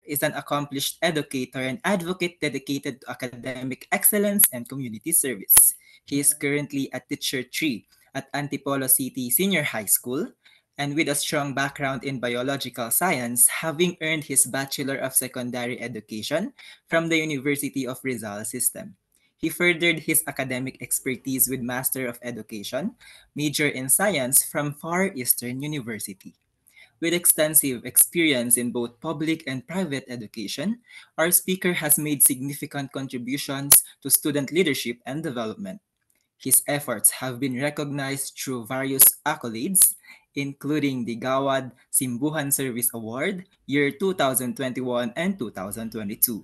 is an accomplished educator and advocate dedicated to academic excellence and community service. He is currently at Teacher 3 at Antipolo City Senior High School, and with a strong background in biological science, having earned his Bachelor of Secondary Education from the University of Rizal System. He furthered his academic expertise with Master of Education, major in science from Far Eastern University. With extensive experience in both public and private education, our speaker has made significant contributions to student leadership and development. His efforts have been recognized through various accolades, including the Gawad Simbuhan Service Award, year 2021 and 2022.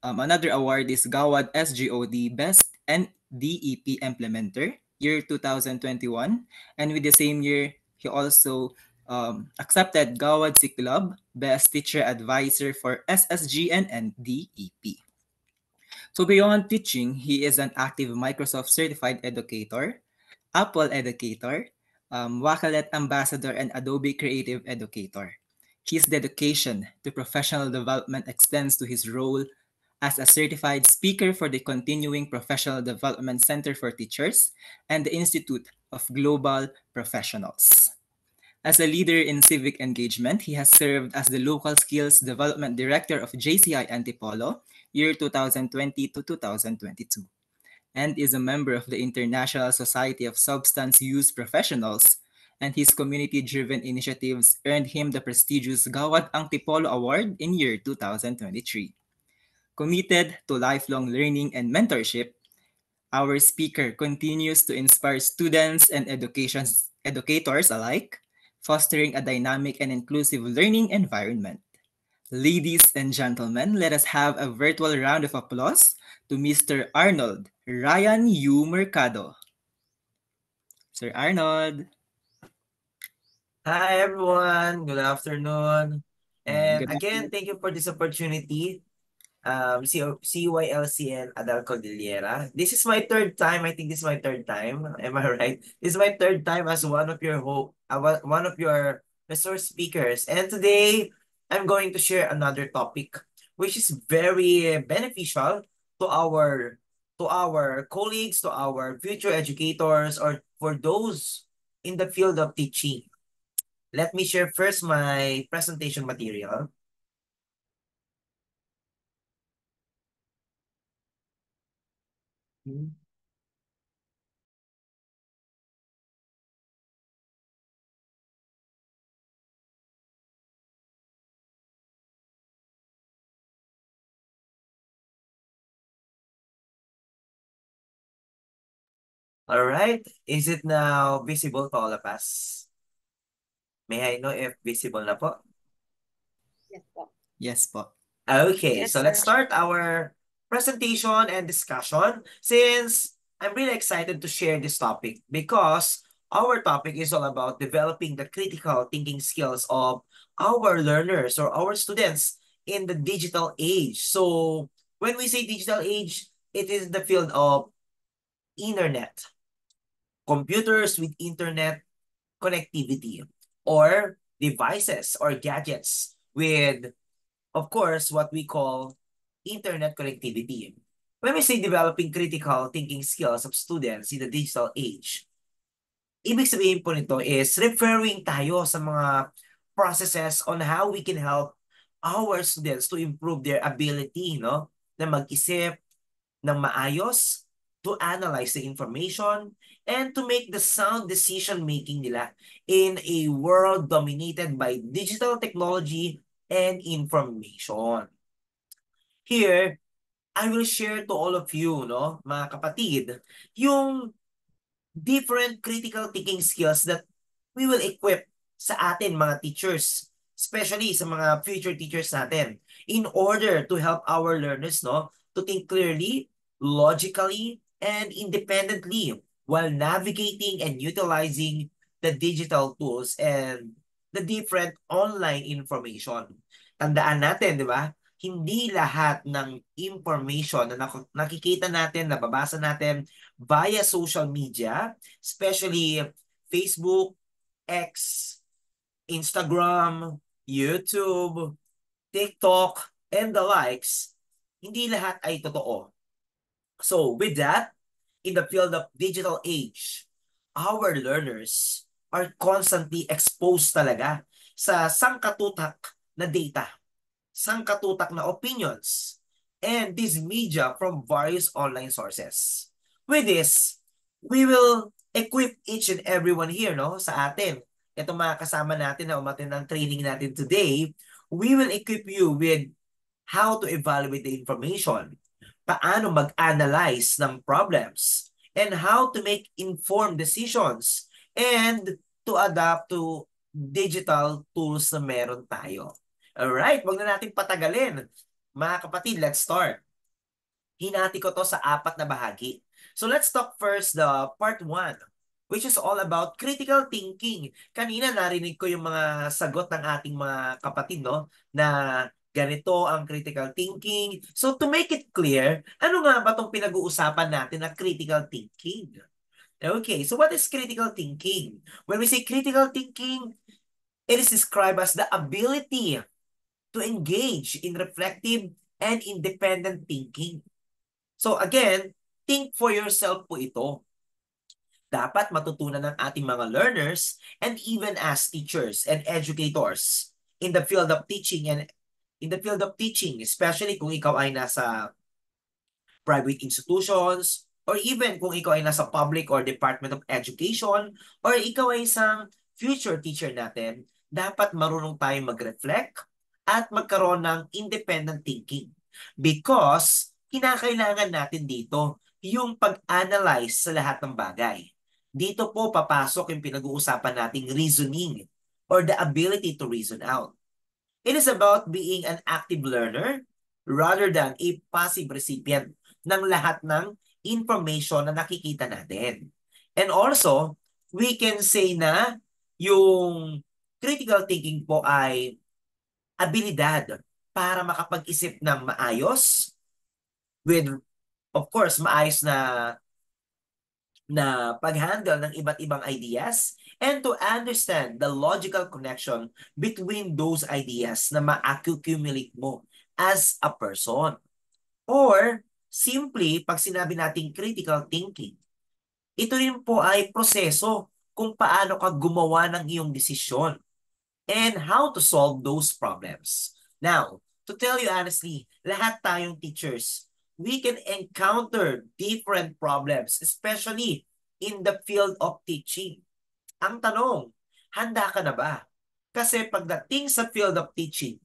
Another award is Gawad SGOD Best NDEP Implementer, year 2021. And with the same year, he also accepted Gawad Siklab Best Teacher Advisor for SSG and NDEP. So beyond teaching, he is an active Microsoft certified educator, Apple educator, Wakalet ambassador, and Adobe creative educator. His dedication to professional development extends to his role as a certified speaker for the Continuing Professional Development Center for Teachers and the Institute of Global Professionals. As a leader in civic engagement, he has served as the Local Skills Development Director of JCI Antipolo, year 2020 to 2022, and is a member of the International Society of Substance Use Professionals, and his community-driven initiatives earned him the prestigious Gawad Antipolo Award in year 2023. Committed to lifelong learning and mentorship, our speaker continues to inspire students and educators alike, fostering a dynamic and inclusive learning environment. Ladies and gentlemen, let us have a virtual round of applause to Mr. Arnold Ryan U. Mercado. Sir Arnold. Hi everyone, good afternoon. And Good again, afternoon. thank you for this opportunity. CYLCN Adal Cordillera. This is my third time. I think this is my third time. Am I right? This is my third time as one of your resource speakers. And today, I'm going to share another topic, which is very beneficial to our colleagues, to our future educators, or for those in the field of teaching. Let me share first my presentation material. All right. Is it now visible to all of us? May I know if visible na po? Yes po. Yes po. Okay, Yes, so let's sir. start our presentation and discussion since I'm really excited to share this topic because our topic is all about developing the critical thinking skills of our learners or our students in the digital age. So when we say digital age, it is the field of internet, computers with internet connectivity, or devices or gadgets with, of course, what we call internet connectivity. When we say developing critical thinking skills of students in the digital age, ibig sabihin po nito is referring tayo sa mga processes on how we can help our students to improve their ability, no, na mag-isip ng maayos, to analyze the information, and to make the sound decision-making nila in a world dominated by digital technology and information. Here, I will share to all of you, no, mga kapatid, yung different critical thinking skills that we will equip sa atin mga teachers, especially sa mga future teachers natin, in order to help our learners, no, to think clearly, logically, and independently while navigating and utilizing the digital tools and the different online information. Tandaan natin, di ba? Hindi lahat ng information na nakikita natin, nababasa natin via social media, especially Facebook, X, Instagram, YouTube, TikTok, and the likes, hindi lahat ay totoo. So with that, in the field of digital age, our learners are constantly exposed talaga sa sangkatutak na data, sangkatutak na opinions, and this media from various online sources. With this, we will equip each and everyone here, no, sa atin. Itong mga kasama natin na umattend ng training natin today, we will equip you with how to evaluate the information, paano mag-analyze ng problems, and how to make informed decisions, and to adapt to digital tools na meron tayo. Alright, wag na natin patagalin. Mga kapatid, let's start. Hinati ko to sa 4 na bahagi. So let's talk first the part 1, which is all about critical thinking. Kanina narinig ko yung mga sagot ng ating mga kapatid, no? Na ganito ang critical thinking. So to make it clear, ano nga ba itong pinag-uusapan natin na critical thinking? Okay, so what is critical thinking? When we say critical thinking, it is described as the ability to engage in reflective and independent thinking. So again, think for yourself po ito. Dapat matutunan ng ating mga learners and even as teachers and educators in the field of teaching especially kung ikaw ay nasa private institutions or even kung ikaw ay nasa public or Department of Education or ikaw ay isang future teacher natin, dapat marunong tayong mag-reflect at magkaroon ng independent thinking. Because kinakailangan natin dito yung pag-analyze sa lahat ng bagay. Dito po papasok yung pinag-uusapan nating reasoning or the ability to reason out. It is about being an active learner rather than a passive recipient ng lahat ng information na nakikita natin. And also, we can say na yung critical thinking po ay abilidad para makapag-isip ng maayos with, of course, maayos na pag-handle ng iba't ibang ideas and to understand the logical connection between those ideas na ma-accumulate mo as a person. Or, simply, pag sinabi nating critical thinking, ito rin po ay proseso kung paano ka gumawa ng iyong desisyon and how to solve those problems. Now, to tell you honestly, lahat tayong teachers, we can encounter different problems, especially in the field of teaching. Ang tanong, handa ka na ba? Kasi pagdating sa field of teaching,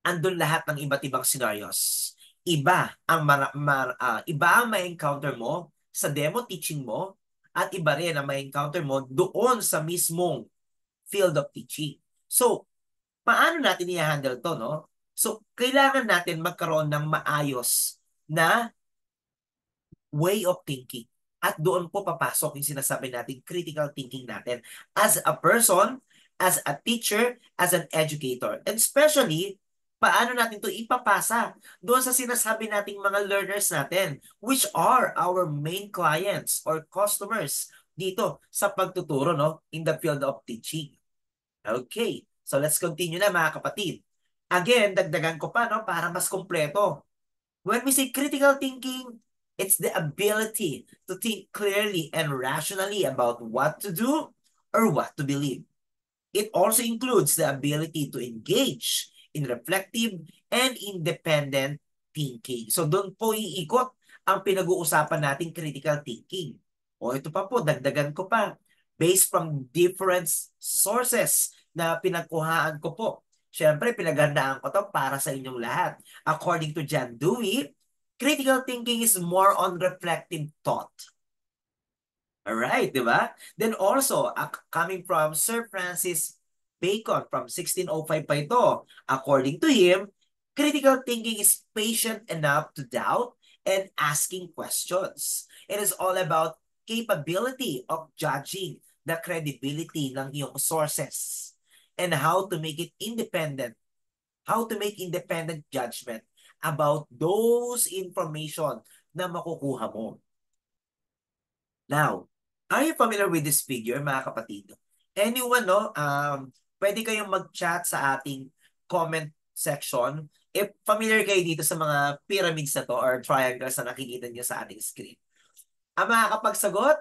andun lahat ng iba't ibang scenarios. Iba ang ma-encounter mo sa demo teaching mo at iba rin ang ma-encounter mo doon sa mismong field of teaching. So, paano natin i-handle to, no? So, kailangan natin magkaroon ng maayos na way of thinking. At doon po papasok yung sinasabi natin critical thinking natin as a person, as a teacher, as an educator. And especially, paano natin to ipapasa doon sa sinasabi nating mga learners natin, which are our main clients or customers dito sa pagtuturo, no, in the field of teaching. Okay, so let's continue na mga kapatid. Again, dagdagan ko pa, no, para mas kompleto. When we say critical thinking, it's the ability to think clearly and rationally about what to do or what to believe. It also includes the ability to engage in reflective and independent thinking. So doon po iikot ang pinag-uusapan nating critical thinking. O ito pa po, dagdagan ko pa. Based from different sources na pinagkuhaan ko po. Siyempre, pinaghandaan ko to para sa inyong lahat. According to John Dewey, critical thinking is more on reflective thought. Alright, di ba? Then also, coming from Sir Francis Bacon from 1605 pa ito. According to him, critical thinking is patient enough to doubt and asking questions. It is all about capability of judging the credibility ng iyong sources and how to make it independent, how to make independent judgment about those information na makukuha mo. Now, are you familiar with this figure, mga kapatid? Anyone, no? Pwede kayong mag-chat sa ating comment section if familiar kayo dito sa mga pyramids na to or triangles na nakikita niyo sa ating screen. Ang makakapagsagot,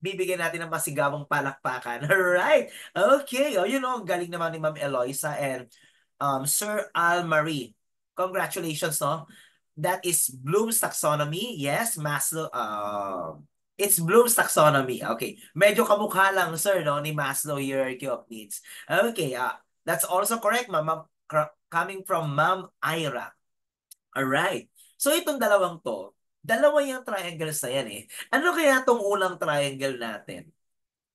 bibigyan natin ng masigawang palakpakan. Alright. Okay. O, ang galing naman ni Ma'am Eloisa and Sir Al Marie. Congratulations, no? That is Bloom's taxonomy. Yes, Maslow. It's Bloom's taxonomy. Okay. Medyo kamukha lang, sir, no, ni Maslow hierarchy of needs. Okay. That's also correct, ma'am. Coming from Ma'am Ira. Alright. So, itong dalawang to, dalawa yung triangles na yan eh. Ano kaya itong unang triangle natin?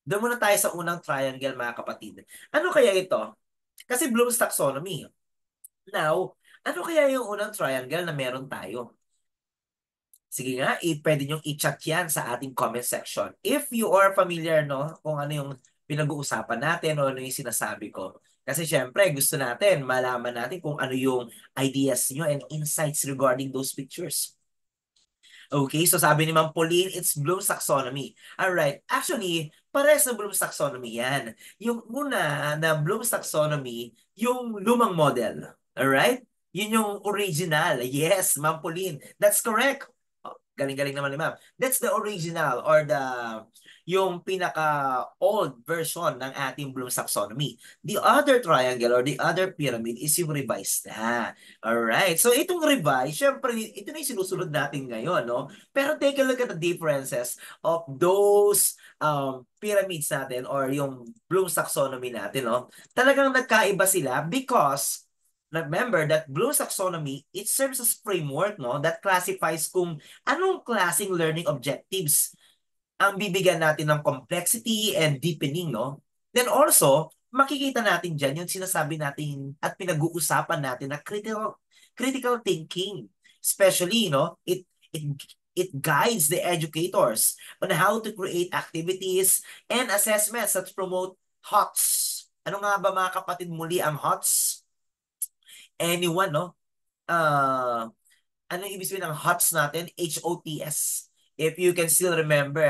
Doon muna tayo sa unang triangle, mga kapatid. Ano kaya ito? Kasi Bloom's taxonomy. Now, ano kaya yung unang triangle na meron tayo? Sige nga, pwede nyong i-chat yan sa ating comment section. If you are familiar, no, kung ano yung pinag-uusapan natin o ano yung sinasabi ko. Kasi syempre, gusto natin, malaman natin kung ano yung ideas nyo and insights regarding those pictures. Okay, so sabi ni Ma'am Pauline, it's Bloom's taxonomy. Alright, actually, pares na Bloom's taxonomy yan. Yung una na Bloom's taxonomy, yung lumang model. Alright? Yun yung original. Yes, Ma'am Pauline. That's correct. Oh, galing-galing naman ni Ma'am. That's the original or yung pinaka-old version ng ating Bloom's taxonomy. The other triangle or the other pyramid is yung revised na. Alright, so itong revised, syempre, ito na yung sinusunod natin ngayon, no? Pero take a look at the differences of those pyramids natin or yung Bloom's taxonomy natin, no? Talagang nagkaiba sila because remember that Bloom's taxonomy, it serves as framework, no, that classifies kung anong klaseng learning objectives ang bibigyan natin ng complexity and deepening, no? Then also, makikita natin dyan yung sinasabi natin at pinag-uusapan natin na critical thinking. Especially, no, it guides the educators on how to create activities and assessments that promote HOTS. Ano nga ba, mga kapatid, muli ang HOTS? Anyone, no? Ano yung ibig sabihin ng HOTS natin? HOTS. If you can still remember,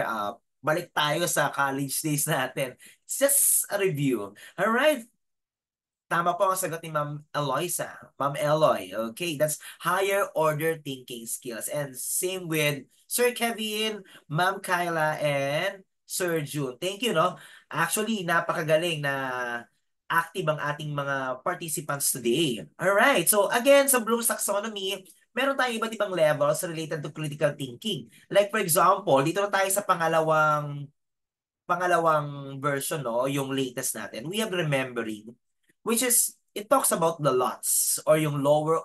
balik tayo sa college days natin. It's just a review. Alright? Tama po ang sagot ni Ma'am Eloisa. Ma'am Eloy. Okay, that's higher order thinking skills. And same with Sir Kevin, Ma'am Kyla, and Sir June. Thank you, no? Actually, napakagaling na active ang ating mga participants today. Alright, so again, sa Bloom's taxonomy, meron tayong iba't ibang levels related to critical thinking. Like for example, dito na tayo sa pangalawang version, no, yung latest natin. We have remembering, which is it talks about the lots or yung lower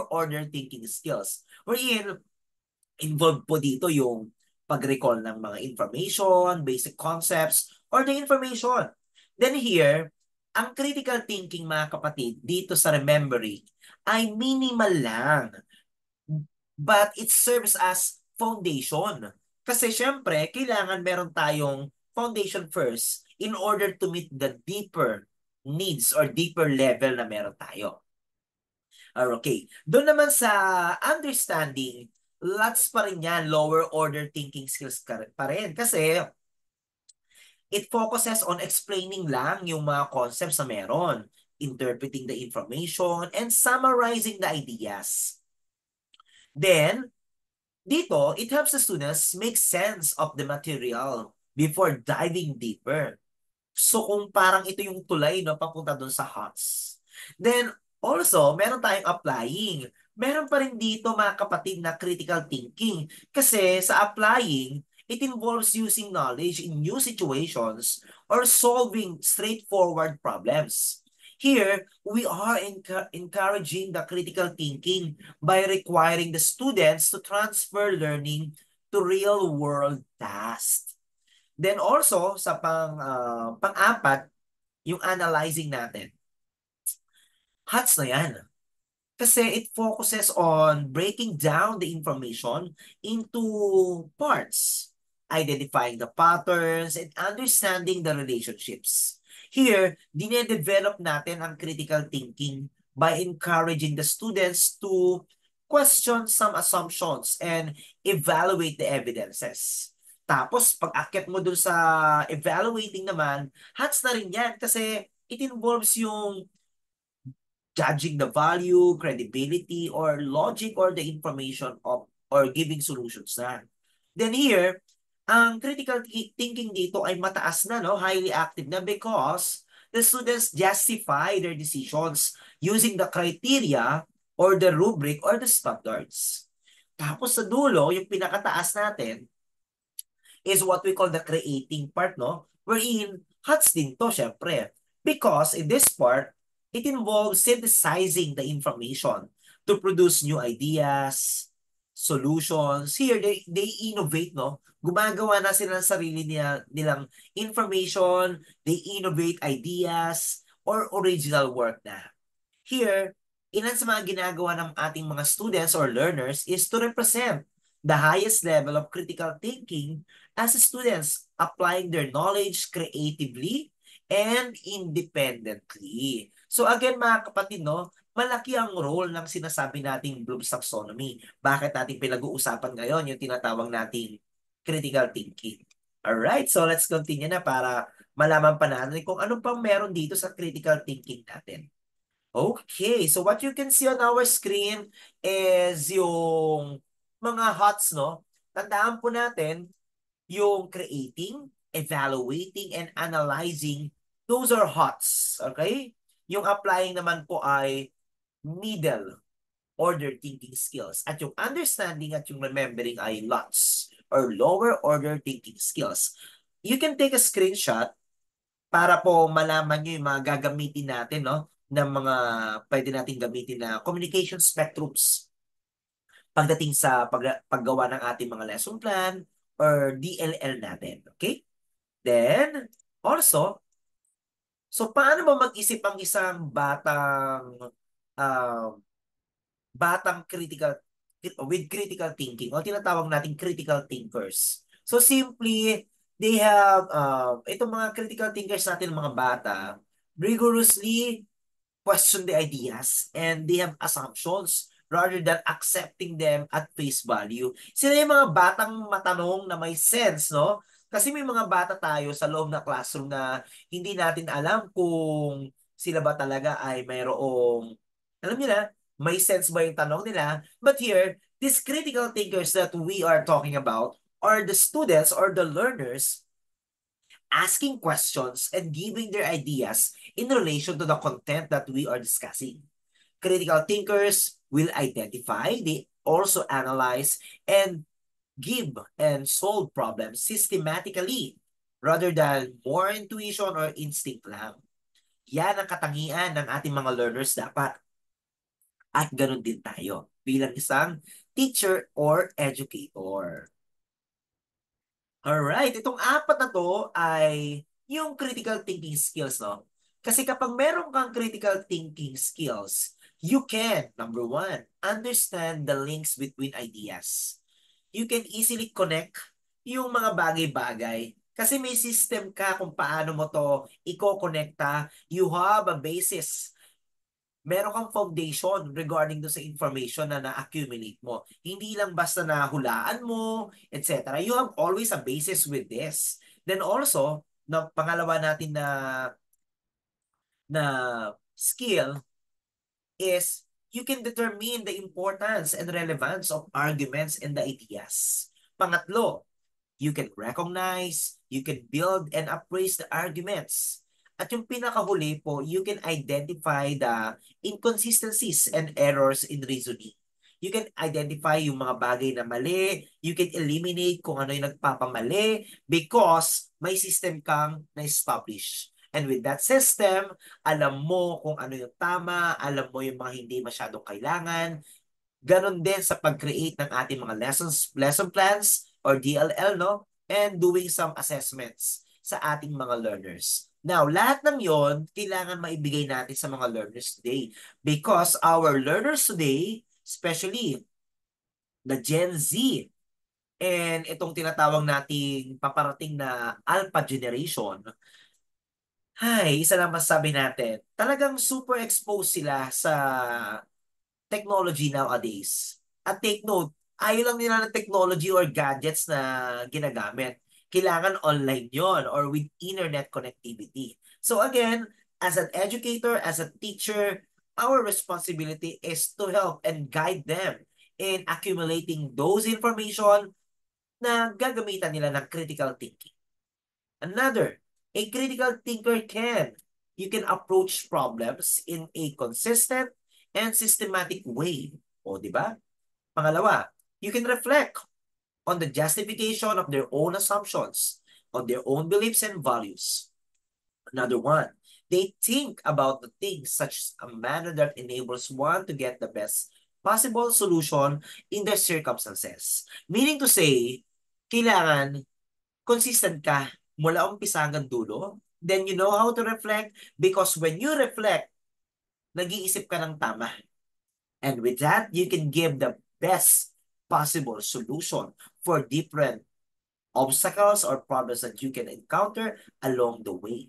order thinking skills. Wherein involved po dito yung pag-recall ng mga information, basic concepts, or the information. Then here, ang critical thinking, mga kapatid, dito sa remembering, ay minimal lang. But it serves as foundation. Kasi syempre, kailangan meron tayong foundation first in order to meet the deeper needs or deeper level na meron tayo. Okay. Doon naman sa understanding, lots pa rin yan, lower order thinking skills pa rin. Kasi it focuses on explaining lang yung mga concepts na meron, interpreting the information, and summarizing the ideas. Then, dito, it helps the students make sense of the material before diving deeper. So, kung parang ito yung tulay, no, papunta dun sa HOTS. Then, also, meron tayong applying. Meron pa rin dito, mga kapatid, na critical thinking. Kasi sa applying, it involves using knowledge in new situations or solving straightforward problems. Here, we are encouraging the critical thinking by requiring the students to transfer learning to real-world tasks. Then also, sa pang-apat, yung analyzing natin. HOTS na yan. Kasi it focuses on breaking down the information into parts, identifying the patterns, and understanding the relationships. Here, dinedevelop natin ang critical thinking by encouraging the students to question some assumptions and evaluate the evidences. Tapos, pag-akyat mo dun sa evaluating naman, HOTS na rin yan kasi it involves yung judging the value, credibility, or logic or the information of or giving solutions na. Then here, ang critical thinking dito ay mataas na, no? Highly active na because the students justify their decisions using the criteria or the rubric or the standards. Tapos sa dulo, yung pinakataas natin is what we call the creating part, no? Wherein, hats din to, syempre. Because in this part, it involves synthesizing the information to produce new ideas, solutions. Here, they innovate, no? Gumagawa na sila ng sarili nilang information, they innovate ideas, or original work na. Here, ilan sa mga ginagawa ng ating mga students or learners is to represent the highest level of critical thinking as students applying their knowledge creatively and independently. So again mga kapatid, no, malaki ang role ng sinasabi nating Bloom's Taxonomy. Bakit natin pinag-uusapan ngayon yung tinatawag nating critical thinking? Alright, so let's continue na para malaman pa natin kung ano pang meron dito sa critical thinking natin. Okay, so what you can see on our screen is yung mga HOTS, no? Tandaan po natin yung creating, evaluating, and analyzing. Those are HOTS, okay? Yung applying naman po ay middle order thinking skills. At yung understanding at yung remembering ay LOTS or lower order thinking skills. You can take a screenshot para po malaman nyo yung mga gagamitin natin, no? Ng mga pwede natin gamitin na communication spectrums pagdating sa paggawa ng ating mga lesson plan or DLL natin. Okay? Then, also, so paano ba mag-isip ang isang uh, batang critical with critical thinking o tinatawag nating critical thinkers? So simply, they have, itong mga critical thinkers natin, mga bata, rigorously question the ideas and they have assumptions rather than accepting them at face value. Sila yung mga batang matanong na may sense, no? Kasi may mga bata tayo sa loob ng classroom na hindi natin alam kung sila ba talaga ay mayroong, alam niyo na, may sense ba yung tanong nila? But here, these critical thinkers that we are talking about are the students or the learners asking questions and giving their ideas in relation to the content that we are discussing. Critical thinkers will identify, they also analyze, and give and solve problems systematically rather than more intuition or instinct lang. Yan ang katangian ng ating mga learners dapat. At ganun din tayo bilang isang teacher or educator. Alright, itong apat na to ay yung critical thinking skills, no? Kasi kapag meron kang critical thinking skills, you can, number one, understand the links between ideas. You can easily connect yung mga bagay-bagay. Kasi may system ka kung paano mo to i-connecta. You have a basis, meron kang foundation regarding do sa information na na-accumulate mo. Hindi lang basta na hulaan mo, etc. You have always a basis with this. Then also, na pangalawa natin na skill is you can determine the importance and relevance of arguments and the ideas. Pangatlo, you can recognize, you can build and appraise the arguments. At yung pinakahuli po, you can identify the inconsistencies and errors in reasoning. You can identify yung mga bagay na mali, you can eliminate kung ano yung nagpapamali because may system kang na-establish. And with that system, alam mo kung ano yung tama, alam mo yung mga hindi masyadong kailangan. Ganon din sa pag-create ng ating mga lesson plans or DLL, no? And doing some assessments sa ating mga learners. Now, lahat ng yon kailangan maibigay natin sa mga learners today because our learners today, especially the Gen Z and itong tinatawag nating paparating na Alpha Generation, isa lang masasabi natin, talagang super exposed sila sa technology nowadays. At take note, ayaw lang nila ng technology or gadgets na ginagamit. Kailangan online yon or with internet connectivity. So again, as an educator, as a teacher, our responsibility is to help and guide them in accumulating those information na gagamitan nila ng critical thinking. Another, a critical thinker you can approach problems in a consistent and systematic way. O, di ba? Pangalawa, you can reflect on the justification of their own assumptions, on their own beliefs and values. Another one, they think about the things such a manner that enables one to get the best possible solution in their circumstances. Meaning to say, kailangan consistent ka mula umpisa hanggang dulo. Then you know how to reflect because when you reflect, nag-iisip ka ng tama. And with that, you can give the best possible solution for different obstacles or problems that you can encounter along the way.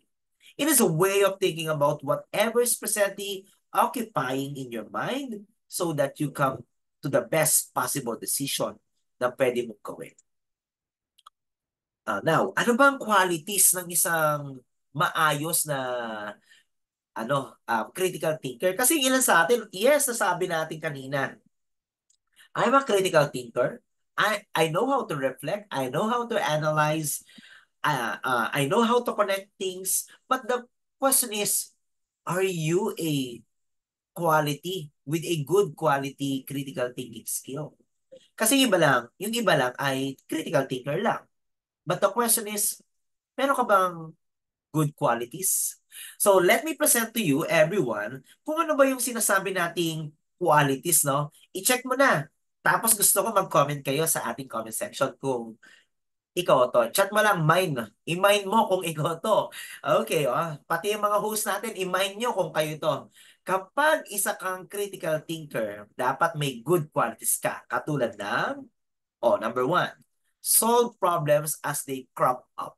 It is a way of thinking about whatever is presently occupying in your mind so that you come to the best possible decision na pwede mong gawin. Now, ano bang qualities ng isang maayos na critical thinker? Kasi ilan sa atin, yes, nasabi natin kanina, I'm a critical thinker. I know how to reflect. I know how to analyze. I know how to connect things. But the question is, are you a quality with a good quality critical thinking skill? Kasi yung iba lang ay critical thinker lang. But the question is, meron ka bang good qualities? So let me present to you, everyone, kung ano ba yung sinasabi nating qualities, no? I-check mo na. Tapos gusto ko mag-comment kayo sa ating comment section kung ikaw to. Chat mo lang, mine. I-mine mo kung ikaw to. Okay, pati yung mga host natin, i-mine nyo kung kayo to. Kapag isa kang critical thinker, dapat may good qualities ka. Katulad ng, number 1, solve problems as they crop up.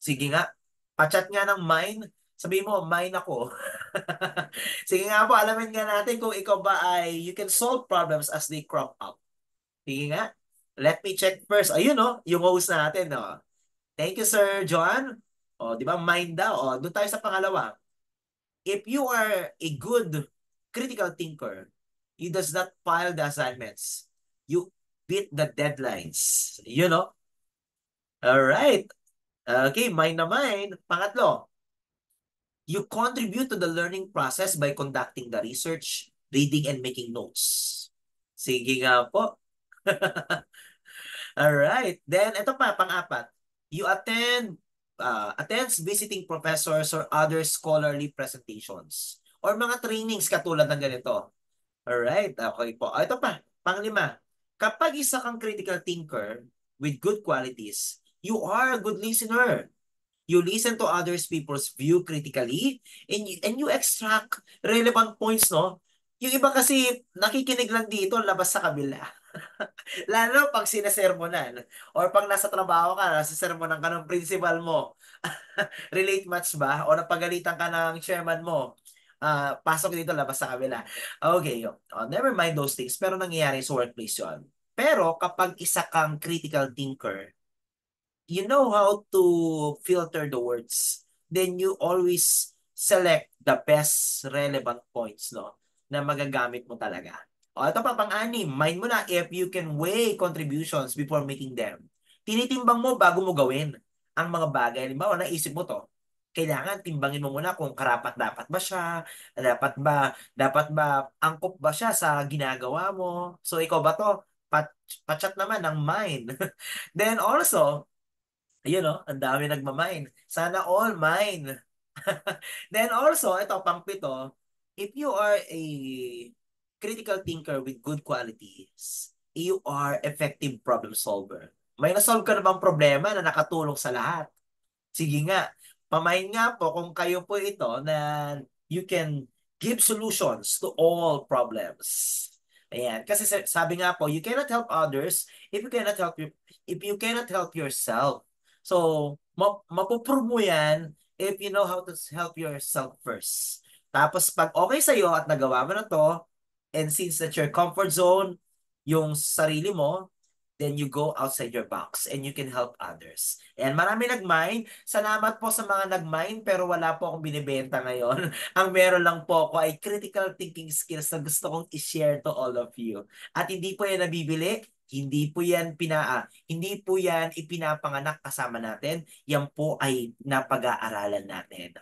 Sige nga, pa-chat nga ng mine. Sabihin mo, mine ako. Sige nga po, alamin nga natin kung ikaw ba ay you can solve problems as they crop up. Sige nga. Let me check first. Ayun, yung host natin. Thank you, Sir John. Di ba, mine daw. Doon tayo sa pangalawa. If you are a good critical thinker, you does not file the assignments. You beat the deadlines. Alright. Okay, mine na mine. Pangatlo, you contribute to the learning process by conducting the research, reading, and making notes. Sige nga po. Alright. Then, ito pa, pang-apat. You attends visiting professors or other scholarly presentations or mga trainings katulad ng ganito. Alright. Okay po. Ito pa, pang-lima. Kapag isa kang critical thinker with good qualities, you are a good listener. You listen to others people's view critically and you extract relevant points, no? Yung iba kasi nakikinig lang dito, labas sa kabila. Lalo pag sinasermonan or pag nasa trabaho ka, nasa-sermonan ka ng principal mo. Relate match ba? O napagalitan ka ng chairman mo. Pasok dito, labas sa kabila. Okay, never mind those things. Pero nangyayari sa workplace yun. Pero kapag isa kang critical thinker, you know how to filter the words. Then you always select the best relevant points, no, na magagamit mo talaga. Ito pa, pang-anim, mind mo na if you can weigh contributions before making them. Tinitimbang mo bago mo gawin ang mga bagay. Halimbawa, naisip mo to, kailangan timbangin mo muna kung karapat-dapat ba siya, dapat ba angkop ba siya sa ginagawa mo. So ikaw ba to? Pachat naman ng mind. Then also, ang dami nagmamine. Sana all mine. Then also, ito, pang-pito, if you are a critical thinker with good qualities, you are effective problem solver. May nasolve ka na bang problema na nakatulong sa lahat? Sige nga, pamain nga po kung kayo po ito na you can give solutions to all problems. Ayan, kasi sabi nga po, you cannot help others if you cannot help yourself. So, mapuprove mo yan if you know how to help yourself first. Tapos, pag okay sa'yo at nagawa mo na to, and since that's your comfort zone, yung sarili mo, then you go outside your box and you can help others. And marami nag-mine. Salamat po sa mga nag-mine pero wala po akong binibenta ngayon. Ang meron lang po ako ay critical thinking skills na gusto kong i-share to all of you. At hindi po yan nabibili, hindi po yan hindi po yan ipinapanganak kasama natin. Yan po ay napag-aaralan natin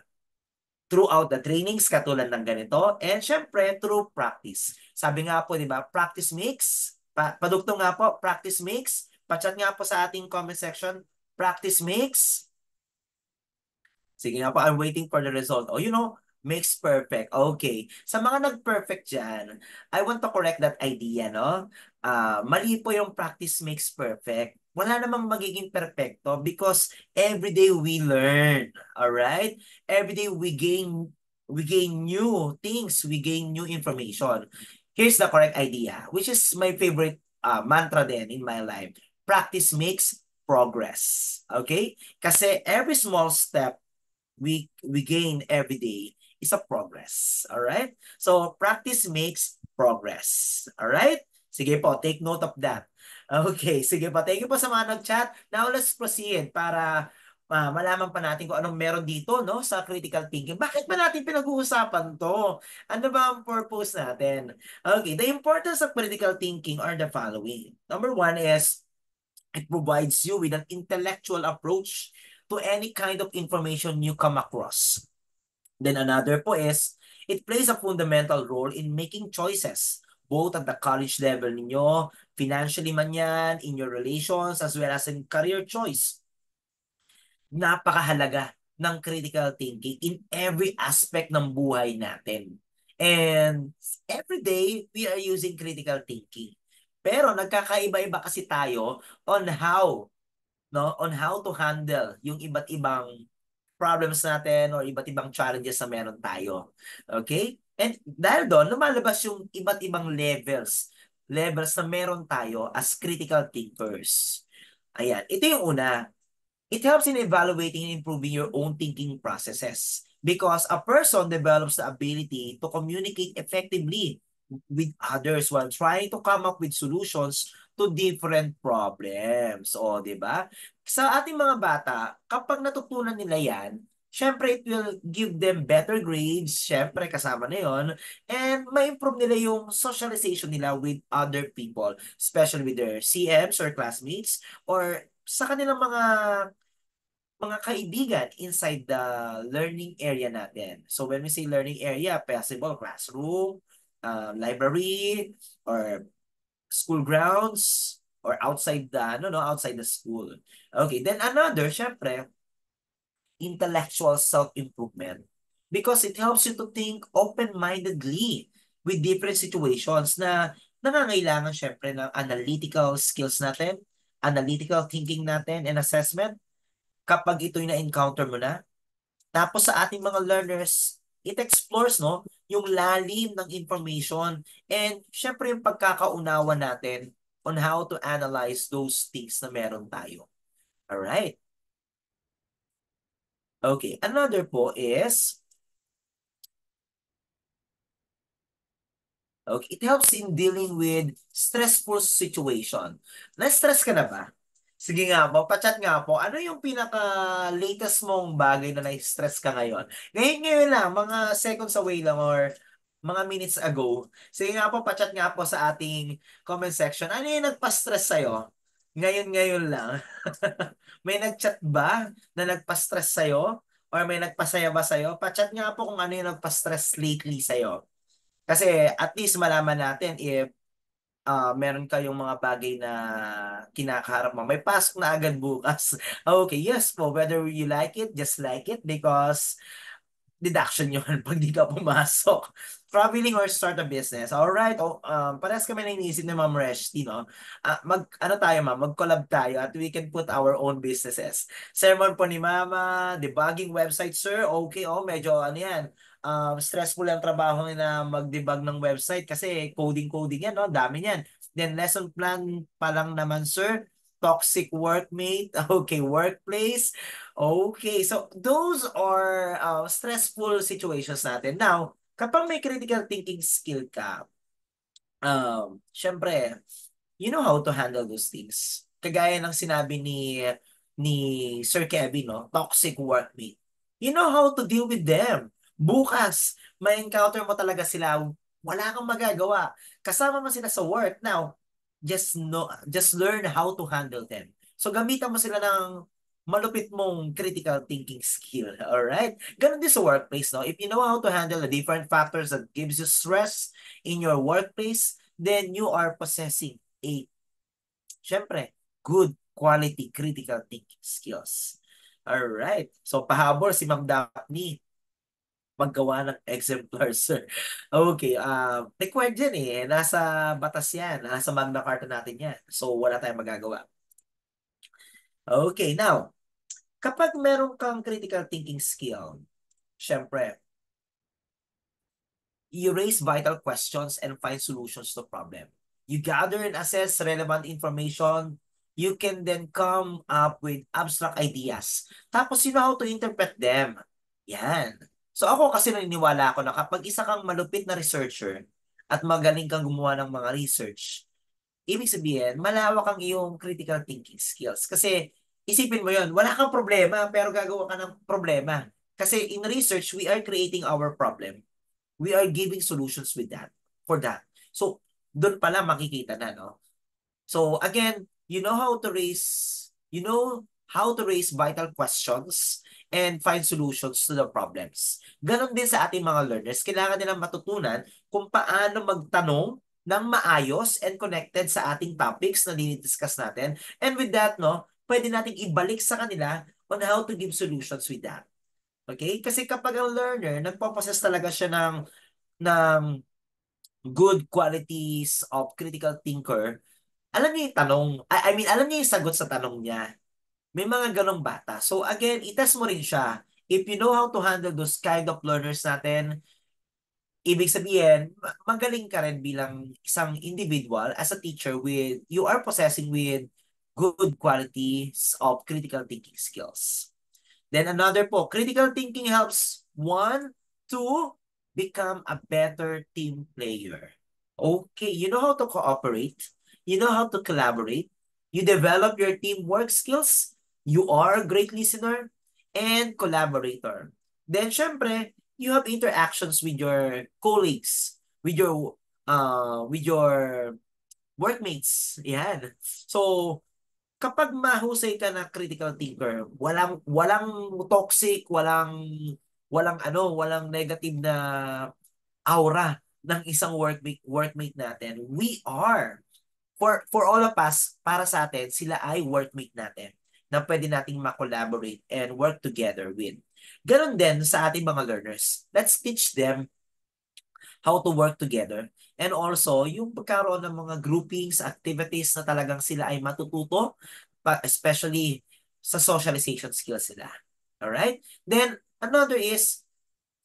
throughout the trainings katulad ng ganito, and syempre through practice. Sabi nga po, di ba, practice makes, padugtong nga po, practice makes, pachat nga po sa ating comment section, practice makes, sige nga po, I'm waiting for the result. Oh, makes perfect. Okay. Sa mga nag-perfect dyan, I want to correct that idea, no? Mali po yung practice makes perfect. Wala namang magiging perfecto because every day we learn. Alright? Every day we gain new things. We gain new information. Here's the correct idea, which is my favorite mantra din in my life. Practice makes progress. Okay? Kasi every small step we gain every day is a progress. All right? So practice makes progress. All right? Sige po, take note of that. Okay, sige po. Thank you po sa mga nag-chat. Now let's proceed para malaman pa natin kung anong meron dito, no, sa critical thinking. Bakit ba natin pinag-uusapan to? Ano ba ang purpose natin? Okay, the importance of critical thinking are the following. Number one is it provides you with an intellectual approach to any kind of information you come across. Then another po is, it plays a fundamental role in making choices, both at the college level ninyo, financially man yan, in your relations, as well as in career choice. Napakahalaga ng critical thinking in every aspect ng buhay natin. And every day, we are using critical thinking. Pero nagkakaiba-iba kasi tayo on how to handle yung iba't ibang problems natin or iba't ibang challenges na meron tayo. Okay? And dahil doon, lumalabas yung iba't ibang levels na meron tayo as critical thinkers. Ayan. Ito yung una. It helps in evaluating and improving your own thinking processes because a person develops the ability to communicate effectively with others while trying to come up with solutions to different problems. O, di ba? Sa ating mga bata, kapag natutunan nila yan, syempre it will give them better grades, syempre kasama na yon, and ma-improve nila yung socialization nila with other people, especially with their CMs or classmates, or sa kanilang mga kaibigan inside the learning area natin. So when we say learning area, possible classroom, library, or school grounds, or outside the school. Okay, then another, syempre, intellectual self-improvement. Because it helps you to think open-mindedly with different situations na nangangailangan syempre ng analytical skills natin, analytical thinking natin, and assessment kapag ito'y na-encounter mo na. Tapos sa ating mga learners, it explores yung lalim ng information and syempre yung pagkakaunawa natin on how to analyze those things na meron tayo. Alright? Okay, another po is, okay, it helps in dealing with stressful situation. Na-stress ka na ba? Sige nga po, pachat nga po, ano yung pinaka-latest mong bagay na na-stress ka ngayon? Ngayon lang, mga seconds away lang or mga minutes ago. Sige nga po, pachat nga po sa ating comment section. Ano yung nagpa-stress sa'yo? Ngayon lang. May nag-chat ba na nagpa-stress sa'yo? Or may nagpasaya ba sa'yo? Pachat nga po kung ano yung nagpa-stress lately sa'yo. Kasi at least malaman natin if meron kayong mga bagay na kinakaharap mo. May pasok na agad bukas. Okay, yes po. Whether you like it, just like it because deduction yun pag di ka pumasok. Traveling or start a business. Alright. Parehas kami na iniisip ni Ma'am Reshti, no? Mag-collab tayo at we can put our own businesses. Sermon po ni Mama, debugging website, sir. Okay, medyo yan. Stressful ang trabaho na mag-debug ng website kasi coding yan, no? Dami yan. Then lesson plan pa lang naman, sir. Toxic workmate. Okay, workplace. Okay, so those are stressful situations natin. Now, kapag may critical thinking skill ka, syempre, you know how to handle those things. Kagaya ng sinabi ni Sir Kevin, no? Toxic workmate. You know how to deal with them. Bukas, may encounter mo talaga sila, wala kang magagawa. Kasama mo sila sa work. Now, just learn how to handle them. So gamitan mo sila ng malupit mong critical thinking skill. Alright? Ganun din sa workplace, no? If you know how to handle the different factors that gives you stress in your workplace, then you are possessing a, syempre, good quality critical thinking skills. Alright. So, pahabol si Ma'am Daphne maggawa ng exemplar, sir. Okay, required yan eh. Nasa batas yan. Nasa Magna Carta natin yan. So, wala tayong magagawa. Okay, now, kapag meron kang critical thinking skill, syempre, you raise vital questions and find solutions to problem. You gather and assess relevant information. You can then come up with abstract ideas. Tapos you know how to interpret them. Yan. So ako kasi naniniwala ako na kapag isa kang malupit na researcher at magaling kang gumawa ng mga research, ibig sabihin, malawak ang iyong critical thinking skills. Kasi isipin mo yon, wala kang problema pero gagawa ka ng problema. Kasi in research, we are creating our problem. We are giving solutions with that, for that. So, doon pala makikita na, no? So, again, you know how to raise vital questions and find solutions to the problems. Ganon din sa ating mga learners. Kailangan nilang matutunan kung paano magtanong ng maayos and connected sa ating topics na dinidiscuss natin. And with that, no, pwede nating ibalik sa kanila on how to give solutions with that. Okay? Kasi kapag ang learner, nagpo-possess talaga siya ng good qualities of critical thinker, alam niya yung tanong, I mean, alam niya yung sagot sa tanong niya. May mga ganong bata. So again, itest mo rin siya. If you know how to handle those kind of learners natin, ibig sabihin, magaling ka rin bilang isang individual as a teacher with, you are possessing with good qualities of critical thinking skills. Then another po, critical thinking helps one to become a better team player. Okay, you know how to cooperate, you know how to collaborate, you develop your teamwork skills, you are a great listener and collaborator. Then syempre, you have interactions with your colleagues, with your workmates. Yan. So, kapag mahusay ka na critical thinker, walang toxic, walang negative na aura ng isang workmate natin. We are for all of us, para sa atin, sila ay workmate natin na pwede nating ma-collaborate and work together with. Ganon din sa ating mga learners. Let's teach them how to work together. And also, yung pagkaroon ng mga groupings, activities na talagang sila ay matututo, especially sa socialization skills sila. Alright? Then, another is,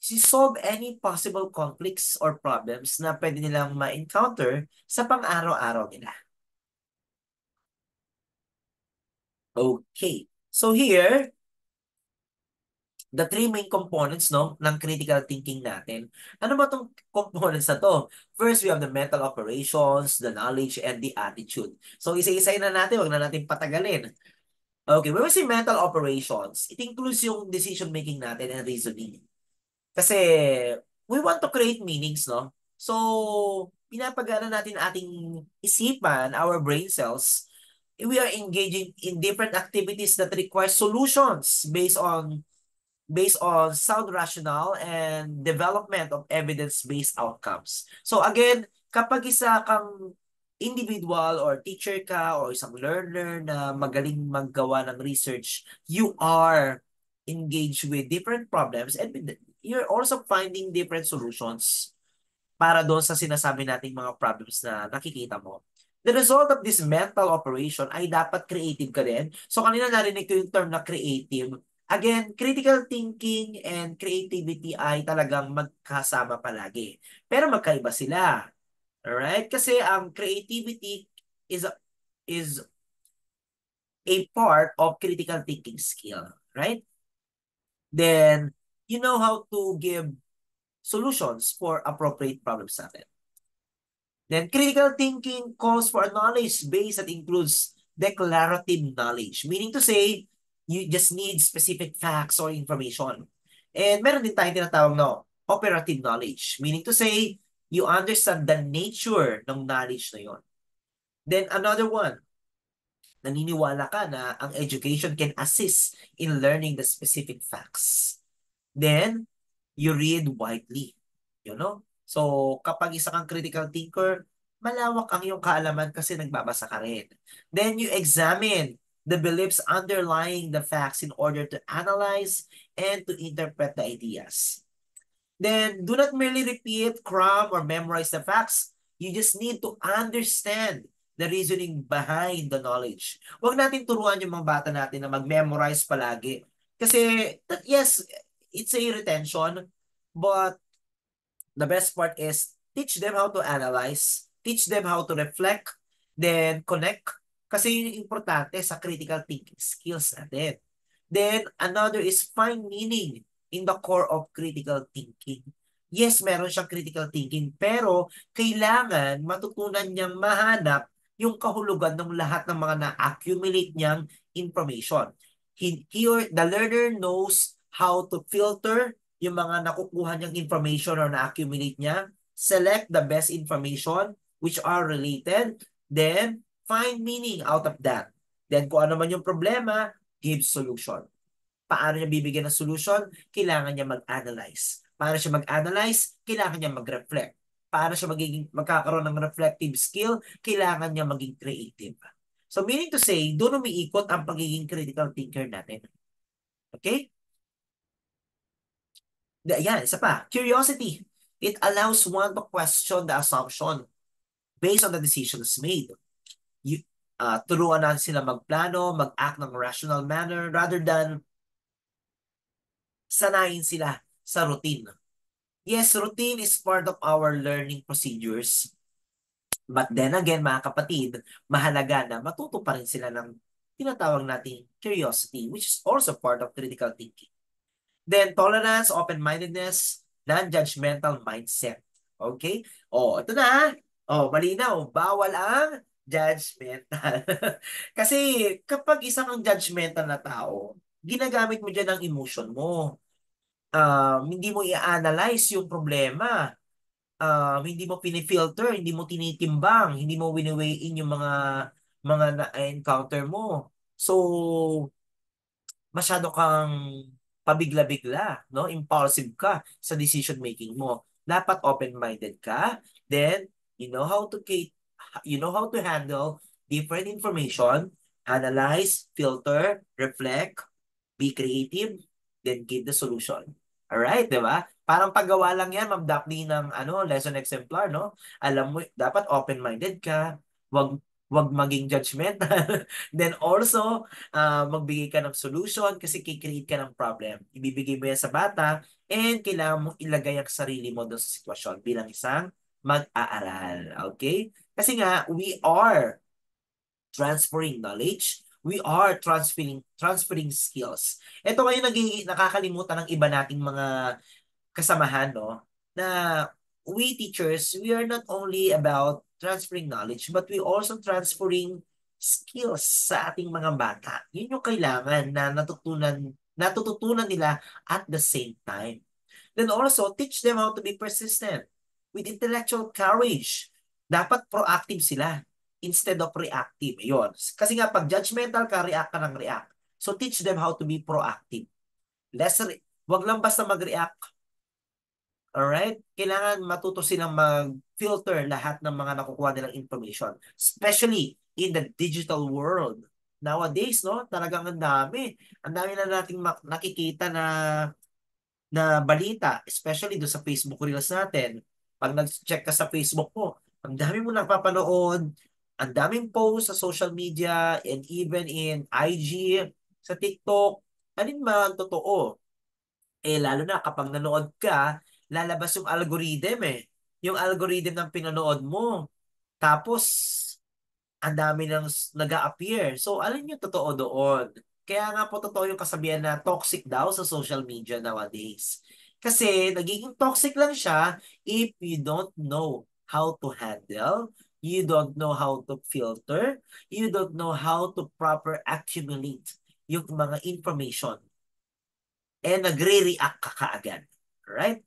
solve any possible conflicts or problems na pwede nilang ma-encounter sa pang-araw-araw nila. Okay. So here, the three main components, no, ng critical thinking natin. Ano ba itong components na to? First, we have the mental operations, the knowledge, and the attitude. So, isa-isayin na natin, wag na natin patagalin. Okay, when we say mental operations, it includes yung decision-making natin and reasoning. Kasi, we want to create meanings, no? So, pinapagana natin ating isipan, our brain cells, we are engaging in different activities that require solutions based on sound rational and development of evidence-based outcomes. So again, kapag isa kang individual or teacher ka or isang learner na magaling maggawa ng research, you are engaged with different problems and you're also finding different solutions para doon sa sinasabi nating mga problems na nakikita mo. The result of this mental operation ay dapat creative ka din. So kanina narinig ko yung term na creative. Again, critical thinking and creativity ay talagang magkasama palagi. Pero magkaiba sila. Alright? Kasi ang creativity is a part of critical thinking skill. Right? Then, you know how to give solutions for appropriate problems natin. Then critical thinking calls for a knowledge base that includes declarative knowledge, meaning to say, you just need specific facts or information. And meron din tayong tinatawag na operative knowledge, meaning to say, you understand the nature ng knowledge na yon. Then another one, naniniwala ka na ang education can assist in learning the specific facts. Then, you read widely. You know? So, kapag isa kang critical thinker, malawak ang iyong kaalaman kasi nagbabasa ka rin. Then, you examine the beliefs underlying the facts in order to analyze and to interpret the ideas. Then, do not merely repeat, cram, or memorize the facts. You just need to understand the reasoning behind the knowledge. Huwag natin turuan yung mga bata natin na mag-memorize palagi. Kasi, yes, it's a retention, but the best part is teach them how to analyze, teach them how to reflect, then connect. Kasi yun yung importante sa critical thinking skills natin. Then, another is find meaning in the core of critical thinking. Yes, meron siyang critical thinking, pero kailangan matutunan niyang mahanap yung kahulugan ng lahat ng mga na-accumulate niyang information. The learner knows how to filter yung mga nakukuha niyang information or na-accumulate niya, select the best information which are related, then find meaning out of that. Then kung ano man yung problema, give solution. Paano niya bibigyan ng solution? Kailangan niya mag-analyze. Paano siya mag-analyze? Kailangan niya mag-reflect. Paano siya magkakaroon ng reflective skill? Kailangan niya maging creative. So meaning to say, doon umiikot ang pagiging critical thinker natin. Okay? Yan, isa pa. Curiosity. It allows one to question the assumption based on the decisions made. Turuan natin sila magplano, mag-act ng rational manner rather than sanayin sila sa routine. Yes, routine is part of our learning procedures. But then again, mga kapatid, mahalaga na matuto pa rin sila ng tinatawag nating curiosity, which is also part of critical thinking. Then tolerance, open-mindedness, non-judgmental mindset. Okay? Ito na. Malinaw. Bawal ang judgmental. Kasi kapag isa kang judgmental na tao, ginagamit mo dyan ang emotion mo. Hindi mo i-analyze yung problema. Hindi mo pinifilter, hindi mo tinitimbang, hindi mo wini-weigh-in yung mga na-encounter mo. So, masyado kang pabigla-bigla, no? Impulsive ka sa decision making mo. Dapat open-minded ka. Then, you know how to handle different information, analyze, filter, reflect, be creative, then give the solution. Alright, di ba? Parang paggawa lang yan, Ma'am Daphne, ng lesson exemplar, no? Alam mo, dapat open-minded ka. Wag maging judgmental. Then also, magbigay ka ng solution kasi kikreate ka ng problem. Ibibigay mo yan sa bata and kailangan mong ilagay ang sarili mo doon sa sitwasyon bilang isang mag-aaral. Okay? Kasi nga, we are transferring knowledge. We are transferring skills. Ito kayo nakakalimutan ng iba nating mga kasamahan, no? Na we teachers, we are not only about transferring knowledge, but we also transferring skills sa ating mga bata. Yun yung kailangan na natututunan nila at the same time. Then also, teach them how to be persistent with intellectual courage. Dapat proactive sila instead of reactive. Yun. Kasi nga, pag judgmental ka, react ka ng react. So, teach them how to be proactive. Wag lang basta mag-react. Alright? Kailangan matuto silang mag-filter lahat ng mga nakukuha nilang information. Especially in the digital world. Nowadays, no? Talagang ang dami. Ang dami na nating nakikita na balita. Especially do sa Facebook Reels natin. Pag nag-check ka sa Facebook mo, ang dami mo napapanood, ang daming post sa social media and even in IG, sa TikTok, alin man totoo. Lalo na kapag nanood ka, lalabas yung algorithm eh. Yung algorithm ng pinanood mo. Tapos, ang dami nang nag-a-appear. So, alin yung totoo doon? Kaya nga po totoo yung kasabihan na toxic daw sa social media nowadays. Kasi nagiging toxic lang siya if you don't know how to handle, you don't know how to filter, you don't know how to proper accumulate yung mga information, and nagre-react ka kaagad. Right?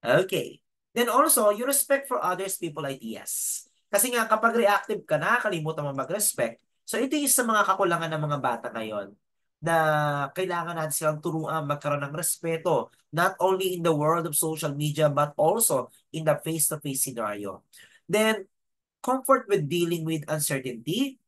Okay. Then also, you respect for others, people, ideas. Kasi nga, kapag reactive ka, nakakalimutan mo mag-respect. So, ito yung sa mga kakulangan ng mga bata ngayon na kailangan natin silang turuan magkaroon ng respeto, not only in the world of social media, but also in the face-to-face scenario. Then, comfort with dealing with uncertainty,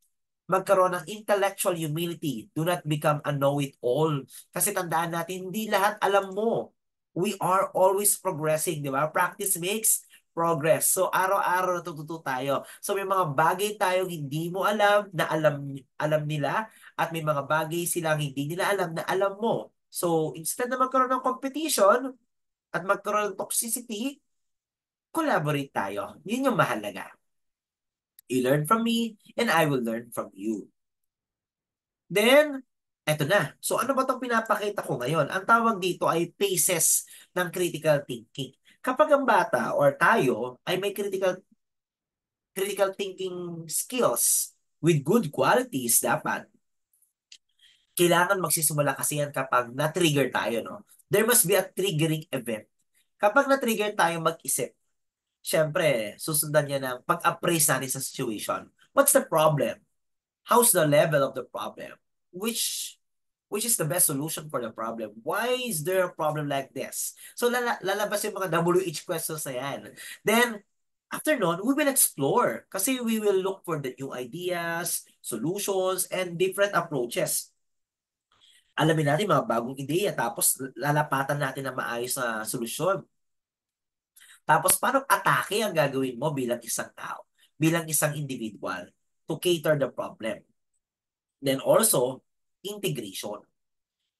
magkaroon ng intellectual humility. Do not become a know-it-all. Kasi tandaan natin, hindi lahat alam mo. We are always progressing, di ba? Practice makes progress. So, araw-araw natututo tayo. So, may mga bagay tayong hindi mo alam na alam nila at may mga bagay silang hindi nila alam na alam mo. So, instead na magkaroon ng competition at magkaroon ng toxicity, collaborate tayo. Yun yung mahalaga. You learn from me and I will learn from you. Then, eto na. So ano ba itong pinapakita ko ngayon? Ang tawag dito ay phases ng critical thinking. Kapag ang bata or tayo ay may critical thinking skills with good qualities, dapat kailangan magsisimula kasi yan kapag na-trigger tayo, no? There must be a triggering event. Kapag na-trigger tayo mag-isip, syempre, susundan niya ng pag-appraise natin sa situation. What's the problem? How's the level of the problem? Which is the best solution for the problem? Why is there a problem like this? So lalabas yung mga WH questions na yan. Then, after nun, we will explore. Kasi we will look for the new ideas, solutions, and different approaches. Alamin natin mga bagong ideya, tapos lalapatan natin ng maayos na solusyon. Tapos, paano atake ang gagawin mo bilang isang tao, bilang isang individual to cater the problem? Then also, integration.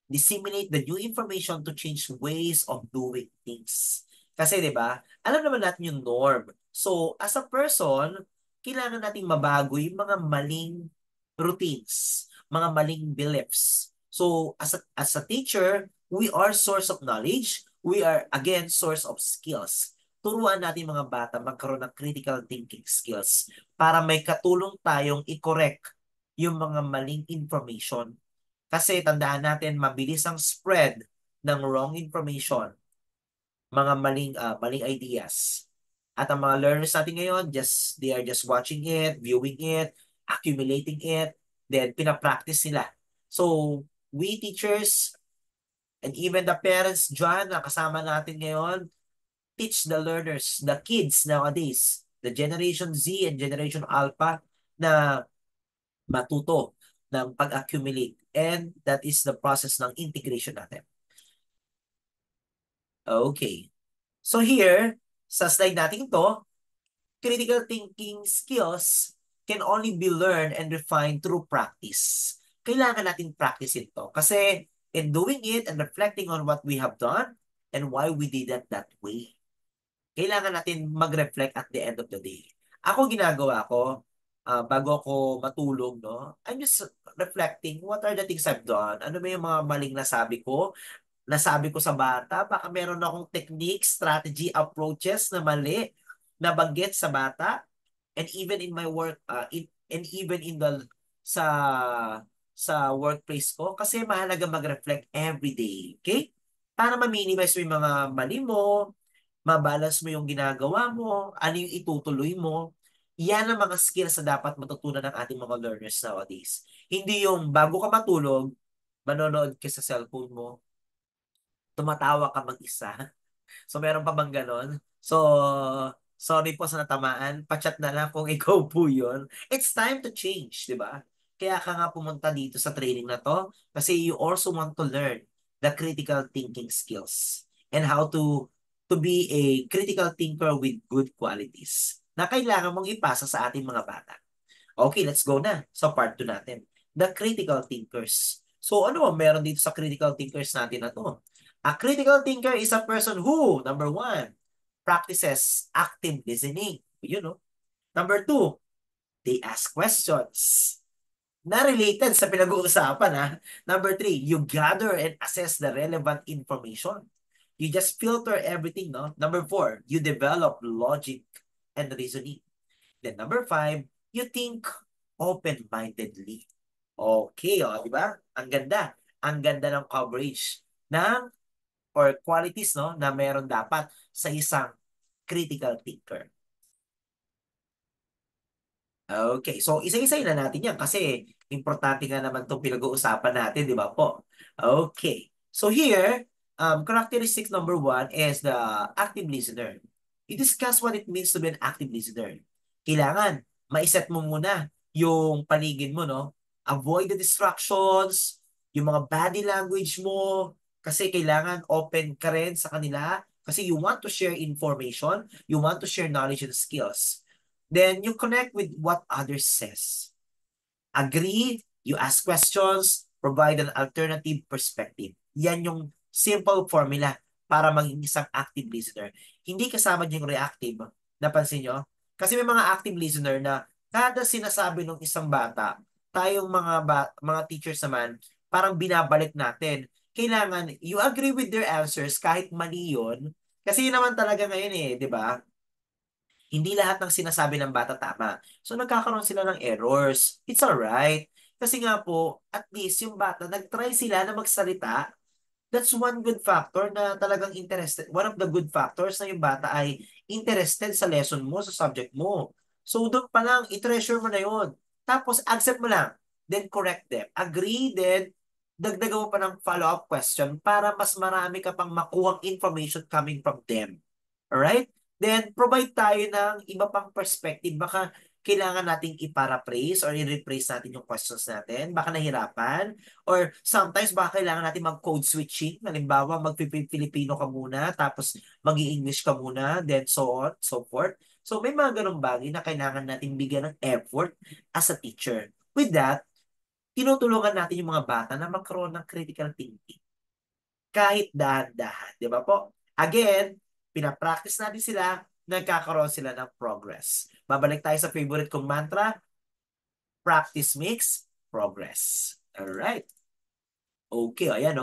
Disseminate the new information to change ways of doing things. Kasi 'di ba, alam naman natin yung norm. So, as a person, kailangan nating mabago yung mga maling routines, mga maling beliefs. So, as a teacher, we are source of knowledge. We are, again, source of skills. Turuan natin mga bata magkaroon ng critical thinking skills para may katulong tayong i-correct yung mga maling information. Kasi tandaan natin, mabilis ang spread ng wrong information, mga maling ideas. At ang mga learners natin ngayon, they are just watching it, viewing it, accumulating it, then pinapractice nila. So, we teachers, and even the parents dyan na kasama natin ngayon, teach the learners, the kids nowadays, the Generation Z and Generation Alpha, na matuto ng pag-accumulate. And that is the process ng integration natin. Okay. So here, sa slide natin ito, critical thinking skills can only be learned and refined through practice. Kailangan natin practice ito. Kasi in doing it and reflecting on what we have done and why we did it that way, kailangan natin mag-reflect at the end of the day. Ako ginagawa ko, bago ako matulog, no? I'm just reflecting, what are the things I've done? Ano ba yung mga maling nasabi ko? Nasabi ko sa bata, baka meron akong technique, strategy, approaches na mali, nabanggit sa bata, and even in my work, and even in the, sa workplace ko, kasi mahalaga mag-reflect every day, okay? Para ma-minimize mo yung mga mali mo, mabalance mo yung ginagawa mo, ano yung itutuloy mo. Yan ang mga skills na dapat matutunan ng ating mga learners nowadays. Hindi yung bago ka matulog, manonood ka sa cellphone mo, tumatawa ka mag-isa. So, meron pa bang ganon? So, sorry po sa natamaan. Pachat na lang kung ikaw po yun. It's time to change, di ba? Kaya ka nga pumunta dito sa training na to kasi you also want to learn the critical thinking skills and how to be a critical thinker with good qualities na kailangan mong ipasa sa ating mga bata. Okay, let's go na sa part 2 natin. The critical thinkers. So ano meron dito sa critical thinkers natin na to? A critical thinker is a person who, number 1, practices active listening. You know. Number 2, they ask questions. Na related sa pinag-uusapan, ha? Number 3, you gather and assess the relevant information. You just filter everything, no? Number 4, you develop logic. and reasoning. Then number 5, you think open-mindedly. Okay, di ba? Ang ganda. Ang ganda ng coverage ng or qualities na meron dapat sa isang critical thinker. Okay, so isa-isayin na natin yan kasi importante nga naman itong pinag-uusapan natin, di ba po? Okay, so here, characteristic number 1 is the active listener. You discuss what it means to be an active listener. Kailangan, maiset mo muna yung paligid mo, no? Avoid the distractions, yung mga body language mo, kasi kailangan open ka rin sa kanila kasi you want to share information, you want to share knowledge and skills. Then you connect with what others says. Agree, you ask questions, provide an alternative perspective. Yan yung simple formula para maging isang active listener. Hindi kasama yung reactive. Napansin nyo? Kasi may mga active listener na kada sinasabi ng isang bata, tayong mga teachers naman, parang binabalik natin. Kailangan, you agree with their answers kahit mali yun. Kasi yun naman talaga ngayon di ba? Hindi lahat ng sinasabi ng bata tama. So nagkakaroon sila ng errors. It's alright. Kasi nga po, at least yung bata, nag-try sila na magsalita. That's one good factor na talagang interested. One of the good factors na yung bata ay interested sa lesson mo, sa subject mo. So doon pa lang, i-treasure mo na yun. Tapos accept mo lang. Then correct them. Agree, then dagdagan mo pa ng follow-up question para mas marami ka pang makuhang information coming from them. Alright? Then, provide tayo ng iba pang perspective. Baka kailangan nating i-paraphrase or i-rephrase natin yung questions natin. Baka nahirapan. Or sometimes, baka kailangan natin mag-code switching. Halimbawa, mag-Filipino ka muna, tapos mag-English ka muna, then so on, so forth. So, may mga ganong bagay na kailangan natin bigyan ng effort as a teacher. With that, tinutulungan natin yung mga bata na magkaroon ng critical thinking. Kahit dahan-dahan. Di ba po? Again, pinapractice natin sila, nagkakaroon sila ng progress. Babalik tayo sa favorite kong mantra, practice makes progress. Alright. Okay, ayan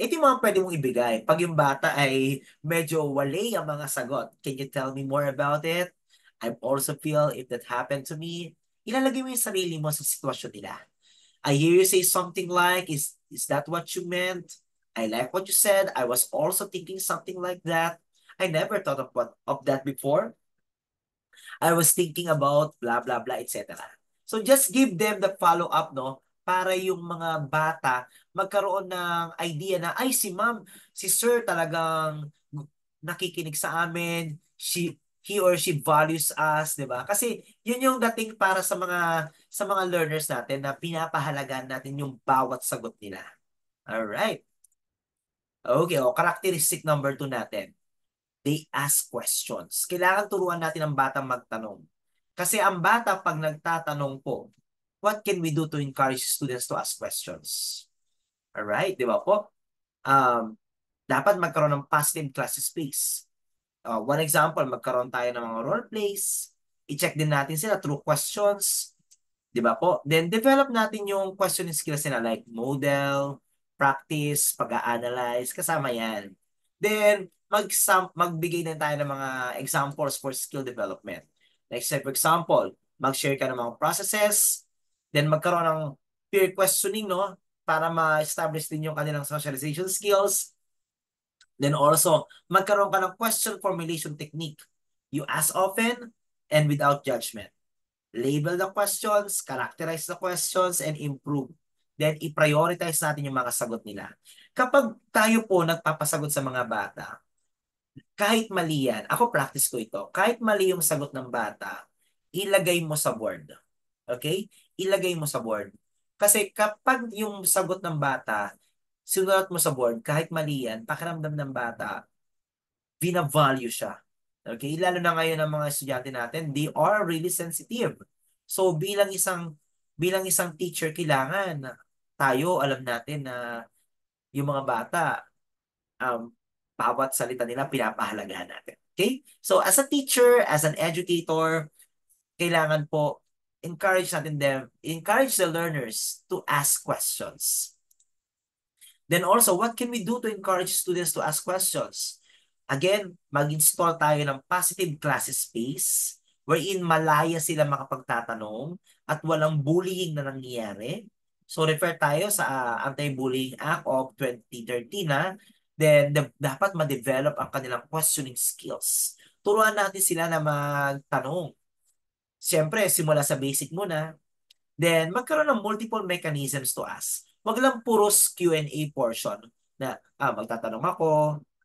Ito yung mga pwede mong ibigay. Pag yung bata ay medyo wali ang mga sagot, can you tell me more about it? I also feel if that happened to me, ilalagay mo yung sarili mo sa sitwasyon nila. I hear you say something like, is that what you meant? I like what you said. I was also thinking something like that. I never thought of that before. I was thinking about blah, blah, blah, etc. So just give them the follow-up, para yung mga bata magkaroon ng idea na, ay, si ma'am, si sir talagang nakikinig sa amin. He or she values us, 'di ba? Kasi yun yung dating para sa mga learners natin na pinapahalagan natin yung bawat sagot nila. All right. Okay, characteristic number 2 natin. They ask questions. Kailangan turuan natin ang batang magtanong. Kasi ang bata pag nagtatanong po, what can we do to encourage students to ask questions? All right, 'di ba po? Dapat magkaroon ng positive class space. One example, magkaroon tayo ng mga role plays. I-check din natin sila through questions. Di ba po? Then, develop natin yung questioning skills nila like model, practice, pag-a-analyze, kasama yan. Then, magbigay din tayo ng mga examples for skill development. Like, say, for example, mag-share ka ng mga processes, then magkaroon ng peer questioning, para ma-establish din yung kanilang socialization skills. Then also, magkaroon ka ng question formulation technique. You ask often and without judgment. Label the questions, characterize the questions, and improve. Then, i-prioritize natin yung mga sagot nila. Kapag tayo po nagpapasagot sa mga bata, kahit mali yan, ako practice ko ito, kahit mali yung sagot ng bata, ilagay mo sa board. Okay? Ilagay mo sa board. Kasi kapag yung sagot ng bata, sinulat mo sa board, kahit mali yan, pakiramdam ng bata, bina-value siya. Okay? Lalo na ngayon ang mga estudyante natin, they are really sensitive. So bilang isang teacher, kailangan tayo, alam natin na yung mga bata, bawat salita nila pinapahalagahan natin. Okay? So as a teacher, as an educator, kailangan po encourage the learners to ask questions. Then also, what can we do to encourage students to ask questions? Again, mag-install tayo ng positive class space. wherein malaya sila makapagtatanong at walang bullying na nangyayari. So refer tayo sa Anti-Bullying Act of 2013 na then dapat ma-develop ang kanilang questioning skills. Turuan natin sila na magtanong. Siyempre, simula sa basic muna. Then, magkaroon ng multiple mechanisms to ask. Wag lang puros Q&A portion na, magtatanong ako,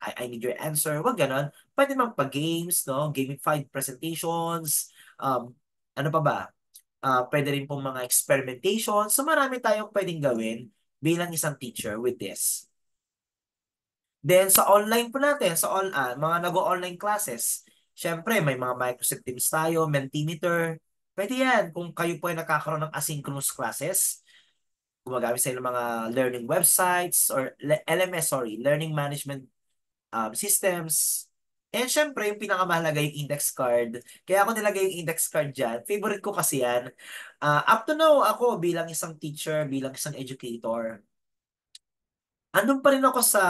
I need your answer. Wag ganon. Pwede naman pa-games, no? Gamified presentations, ano pa ba? Pwede rin pong mga experimentation. So, marami tayong pwedeng gawin bilang isang teacher with this. Then, sa online po natin, mga nag-online classes, syempre, may mga Microsoft Teams tayo, Mentimeter. Pwede yan kung kayo po ay nakakaroon ng asynchronous classes, gumagamit sa ilang mga learning websites or LMS, learning management systems. And syempre, yung pinakamahalaga yung index card. Kaya ako nilagay yung index card dyan. Favorite ko kasi yan. Up to now, ako bilang isang teacher, bilang isang educator, andun pa rin ako sa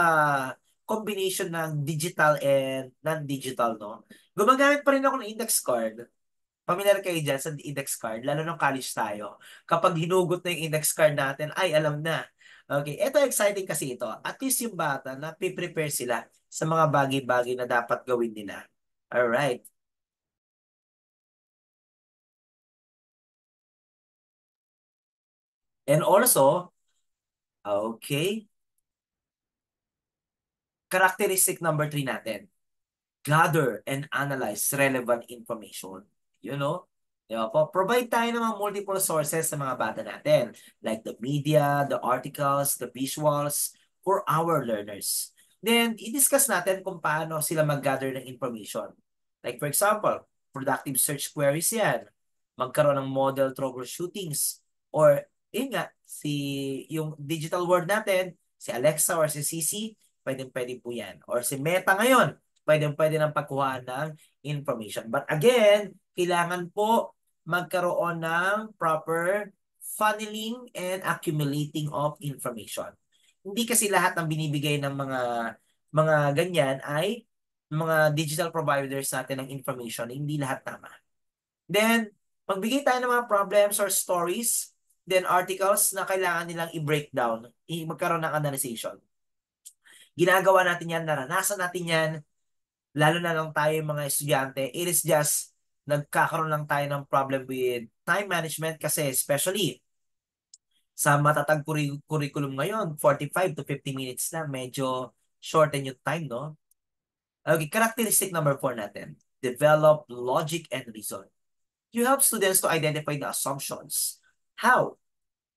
combination ng digital and non-digital, no? Gumagamit pa rin ako ng index card. Familiar kayo dyan sa index card, lalo nung college tayo. Kapag hinugot na yung index card natin, ay alam na. Okay, ito exciting kasi ito. At least yung bata na prepare sila sa mga bagay-bagay na dapat gawin nila. Alright. And also, okay, characteristic number 3 natin. Gather and analyze relevant information. You know? Di ba po? Provide tayo ng mga multiple sources sa mga bata natin. Like the media, the articles, the visuals for our learners. Then, i-discuss natin kung paano sila mag-gather ng information. Like for example, productive search queries yan. Magkaroon ng model troubleshootings. Or, yun nga, yung digital world natin, si Alexa or si Sisi, pwede po yan. Or si Meta ngayon, pwede ng pagkuhaan ng information. But again, kailangan po magkaroon ng proper funneling and accumulating of information. Hindi kasi lahat ng binibigay ng mga ganyan ay mga digital providers natin ng information. Hindi lahat tama. Then, magbigay tayo ng mga problems or stories, then articles na kailangan nilang i-breakdown, magkaroon ng analyzation. Ginagawa natin yan, naranasan natin yan, lalo na lang tayo mga estudyante, it is just nagkakaroon lang tayo ng problem with time management kasi especially sa matatag curriculum ngayon, 45 to 50 minutes na, medyo shorten yung time, no? Okay, characteristic number 4 natin. Develop logic and reason. You help students to identify the assumptions. How?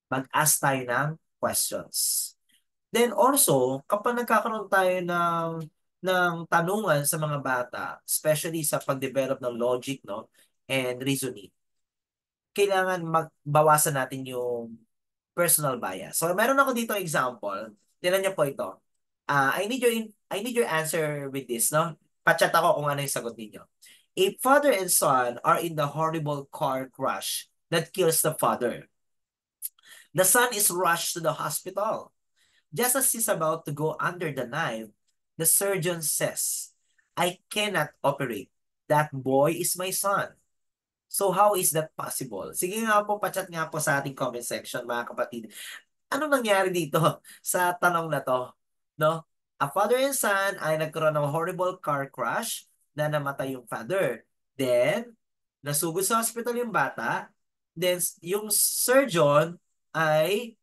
Mag-ask tayo ng questions. Then also, kapag nagkakaroon tayo ng tanungan sa mga bata, especially sa pag-develop ng logic, no, and reasoning, kailangan magbawasan natin yung personal bias. So, meron ako dito example. Tingnan niyo po ito. I need your answer with this, no? Pachat ako kung ano yung sagot ninyo. A father and son are in the horrible car crash that kills the father. The son is rushed to the hospital. Just as he's about to go under the knife, the surgeon says, I cannot operate. That boy is my son. So how is that possible? Sige nga po, pachat nga po sa ating comment section, mga kapatid. Ano nangyari dito sa tanong na to? No? A father and son ay nagkaroon ng horrible car crash na namatay yung father. Then, nasugod sa hospital yung bata. Then, yung surgeon ay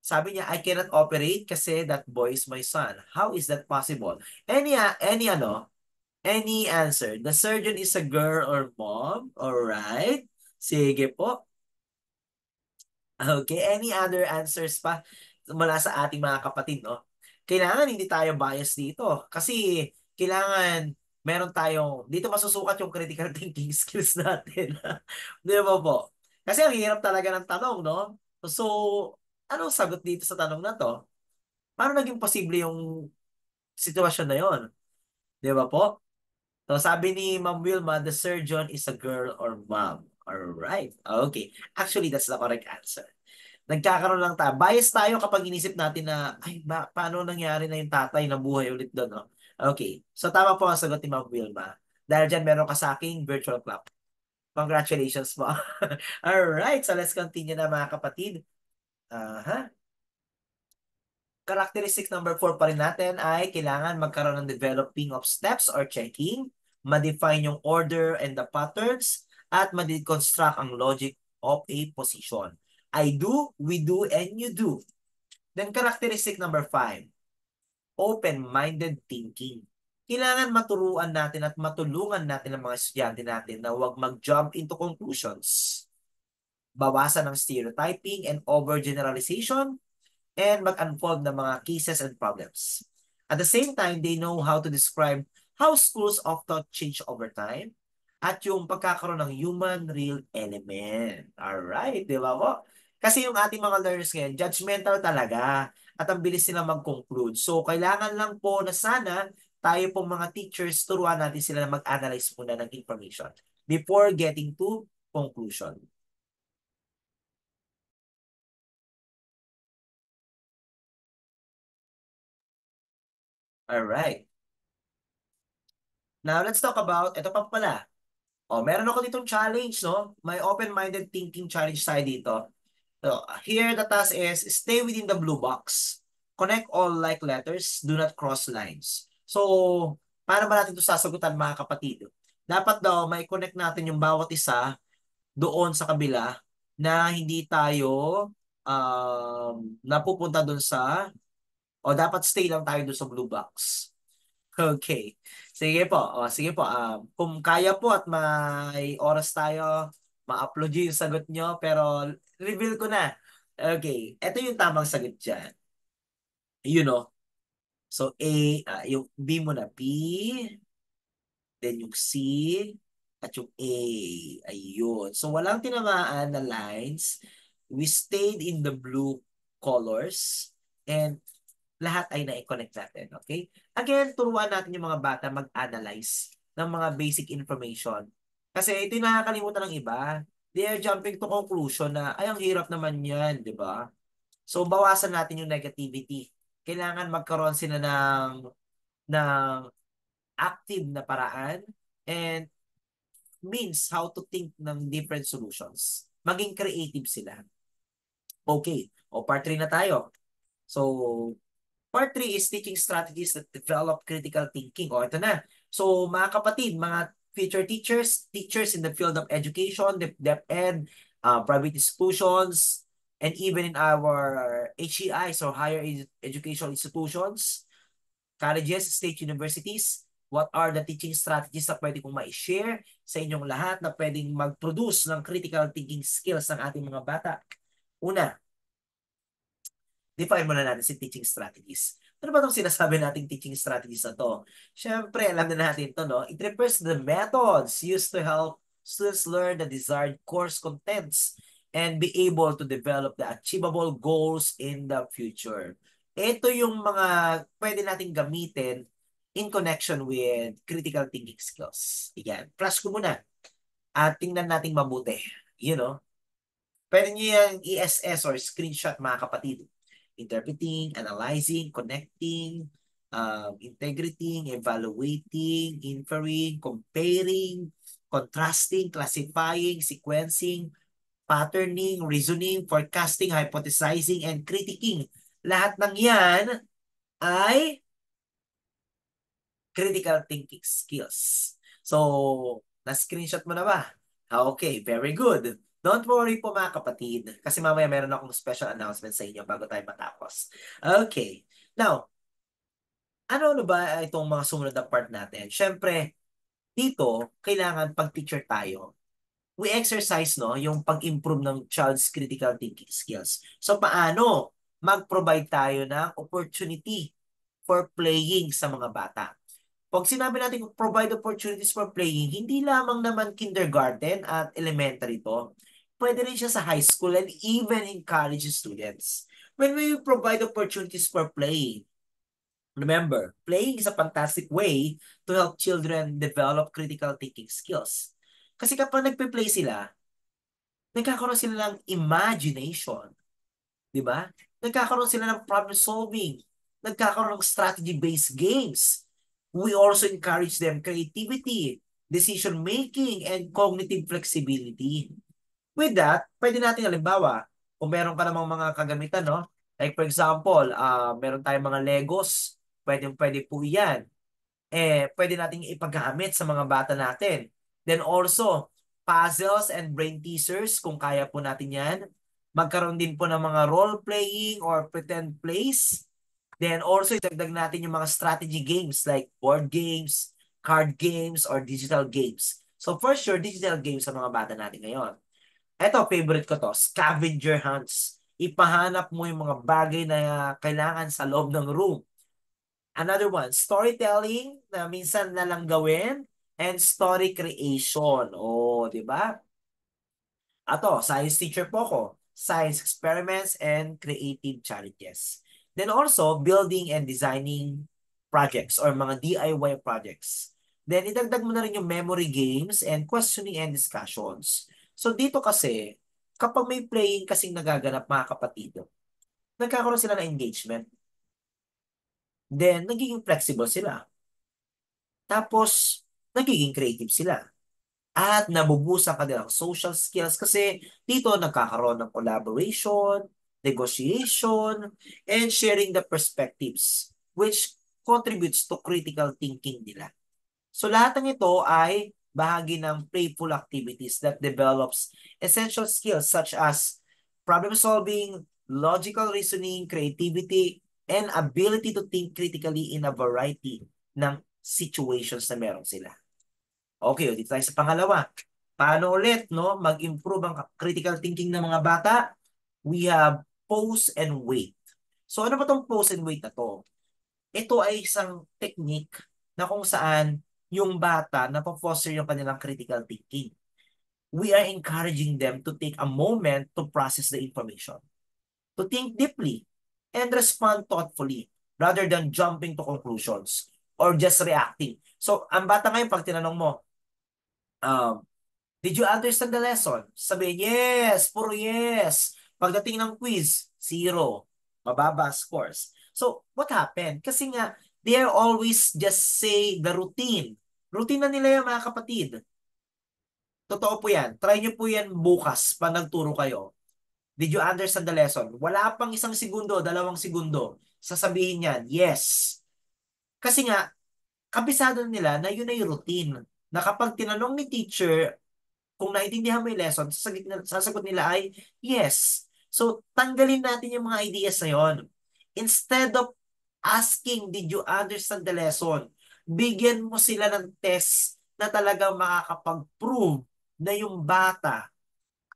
sabi niya, I cannot operate kasi that boy is my son. How is that possible? Any answer? The surgeon is a girl or mom? Alright. Sige po. Okay, any other answers pa mula sa ating mga kapatid, no? Kailangan hindi tayo bias dito. Kasi kailangan meron tayong, dito masusukat yung critical thinking skills natin. Di ba po? Kasi ang hirap talaga ng tanong, no? So, anong sagot dito sa tanong na to? Paano naging posible yung sitwasyon na yon? Di ba po? So, sabi ni Ma'am Wilma, the surgeon is a girl or mom. Alright. Okay. Actually, that's the correct answer. Nagkakaroon lang tayo. Bias tayo kapag inisip natin na, ay, paano nangyari na yung tatay na buhay ulit doon, no? Okay. So, tama po ang sagot ni Ma'am Wilma. Dahil dyan, meron ka sa aking virtual clap. Congratulations po. Alright, so let's continue na mga kapatid. Characteristic number 4 pa rin natin ay kailangan magkaroon ng developing of steps or checking, ma-define yung order and the patterns, at ma-deconstruct ang logic of a position. I do, we do, and you do. Then characteristic number 5, open-minded thinking. Kailangan maturuan natin at matulungan natin ang mga estudyante natin na huwag mag-jump into conclusions. Bawasan ng stereotyping and overgeneralization, and mag-unfold ng mga cases and problems. At the same time, they know how to describe how schools of thought change over time at yung pagkakaroon ng human real element. Alright, di ba po? Kasi yung ating mga learners ngayon, judgmental talaga at ang bilis sila mag-conclude. So, kailangan lang po na sana tayo pong mga teachers, turuan natin sila na mag-analyze muna ng information before getting to conclusion. Alright. Now, let's talk about, ito pa pala. Meron ako ditong challenge, no? May open-minded thinking challenge tayo dito. So, here the task is, stay within the blue box. Connect all like letters, do not cross lines. So, paano ba natin ito sasagutan mga kapatid? Dapat daw, may connect natin yung bawat isa doon sa kabila na hindi tayo napupunta doon sa, o dapat stay lang tayo doon sa blue box. Okay. Sige po. Sige po. Kung kaya po at may oras tayo, ma-upload yung sagot nyo, pero reveal ko na. Okay. Ito yung tamang sagot dyan. You know. So, A, yung B muna, B, then yung C, at yung A. Ayun. So, walang tinamaan na lines. We stayed in the blue colors. And lahat ay na-connect natin. Okay? Again, turuan natin yung mga bata mag-analyze ng mga basic information. Kasi ito yung nakakalimutan ng iba. They are jumping to conclusion na, ay, ang hirap naman yan, di ba? So, bawasan natin yung negativity. Kailangan magkaroon sila ng active na paraan and means how to think ng different solutions. Maging creative sila. Okay. Part 3 na tayo. So, part 3 is teaching strategies that develop critical thinking. Ito na. So, mga kapatid, mga future teachers in the field of education, DepEd, private institutions, and even in our HEIs or higher educational institutions, colleges, state universities, what are the teaching strategies na pwede kong ma-share sa inyong lahat na pwedeng mag-produce ng critical thinking skills ng ating mga bata? Una, define muna natin si teaching strategies. Ano ba itong sinasabi nating teaching strategies na to? Siyempre, alam na natin ito, no? It refers to the methods used to help students learn the desired course contents and be able to develop the achievable goals in the future. Ito yung mga pwede nating gamitin in connection with critical thinking skills. Yan. Flash ko muna. At tingnan natin mabuti. You know? Pwede nyo yung ESS or screenshot mga kapatid. Interpreting, analyzing, connecting, integrating, evaluating, inferring, comparing, contrasting, classifying, sequencing, patterning, reasoning, forecasting, hypothesizing, and critiquing. Lahat ng yan ay critical thinking skills. So, na-screenshot mo na ba? Okay, very good. Don't worry po mga kapatid, kasi mamaya meron akong special announcement sa inyo bago tayo matapos. Okay. Now, ano ba itong mga sumunod na part natin? Siyempre, dito, kailangan pag-teacher tayo. We exercise, no, yung pag-improve ng child's critical thinking skills. So, paano? Mag-provide tayo ng opportunity for playing sa mga bata. Pag sinabi natin provide opportunities for playing, hindi lamang naman kindergarten at elementary to. Pwede rin siya sa high school and even in college students. When we provide opportunities for playing, remember, playing is a fantastic way to help children develop critical thinking skills. Kasi kapag nagpe-play sila, nagkakaroon sila ng imagination. Di ba? Nagkakaroon sila ng problem solving. Nagkakaroon ng strategy-based games. We also encourage them creativity, decision making, and cognitive flexibility. With that, pwede natin halimbawa, kung meron ka namang mga kagamitan, no? Like for example, meron tayong mga Legos, pwede po yan. Pwede nating ipagamit sa mga bata natin. Then also, puzzles and brain teasers, kung kaya po natin yan. Magkaroon din po ng mga role-playing or pretend plays. Then also, idagdag natin yung mga strategy games like board games, card games, or digital games. So for sure, digital games sa mga bata natin ngayon. Ito, favorite ko to, scavenger hunts. Ipahanap mo yung mga bagay na kailangan sa loob ng room. Another one, storytelling na minsan na lang gawin and story creation. Oh, di ba? Ato, science teacher po ko. Science experiments and creative challenges. Then also, building and designing projects or mga DIY projects. Then, idagdag mo na rin yung memory games and questioning and discussions. So, dito kasi, kapag may playing kasing nagaganap mga kapatid, nagkakaroon sila ng engagement. Then, nagiging flexible sila. Tapos, nagiging creative sila. At nabubusa ang kanilang social skills kasi dito nagkakaroon ng collaboration, negotiation, and sharing the perspectives which contributes to critical thinking nila. So lahat ng ito ay bahagi ng playful activities that develops essential skills such as problem solving, logical reasoning, creativity, and ability to think critically in a variety ng situations na meron sila. Okay, dito tayo sa pangalawa. Paano ulit mag-improve ang critical thinking ng mga bata? We have pause and wait. So ano ba itong pause and wait na to? Ito ay isang technique na kung saan yung bata napo-foster yung kanilang critical thinking. We are encouraging them to take a moment to process the information, to think deeply, and respond thoughtfully rather than jumping to conclusions or just reacting. So, ang bata ngayon, pag tinanong mo, did you understand the lesson? Sabihin, yes, puro yes. Pagdating ng quiz, 0. Mababa scores. So, what happened? Kasi nga, they are always just say the routine. Routine na nila yan, mga kapatid. Totoo po yan. Try nyo po yan bukas pa nagturo kayo. Did you understand the lesson? Wala pang 1 segundo, 2 segundo. Sasabihin yan, yes. Kasi nga, kabisado nila na yun ay routine. Na kapag tinanong ni teacher, kung naintindihan mo yung lesson, sasagot nila ay yes. So, tanggalin natin yung mga ideas na yun. Instead of asking, did you understand the lesson? Bigyan mo sila ng test na talagang makakapag-prove na yung bata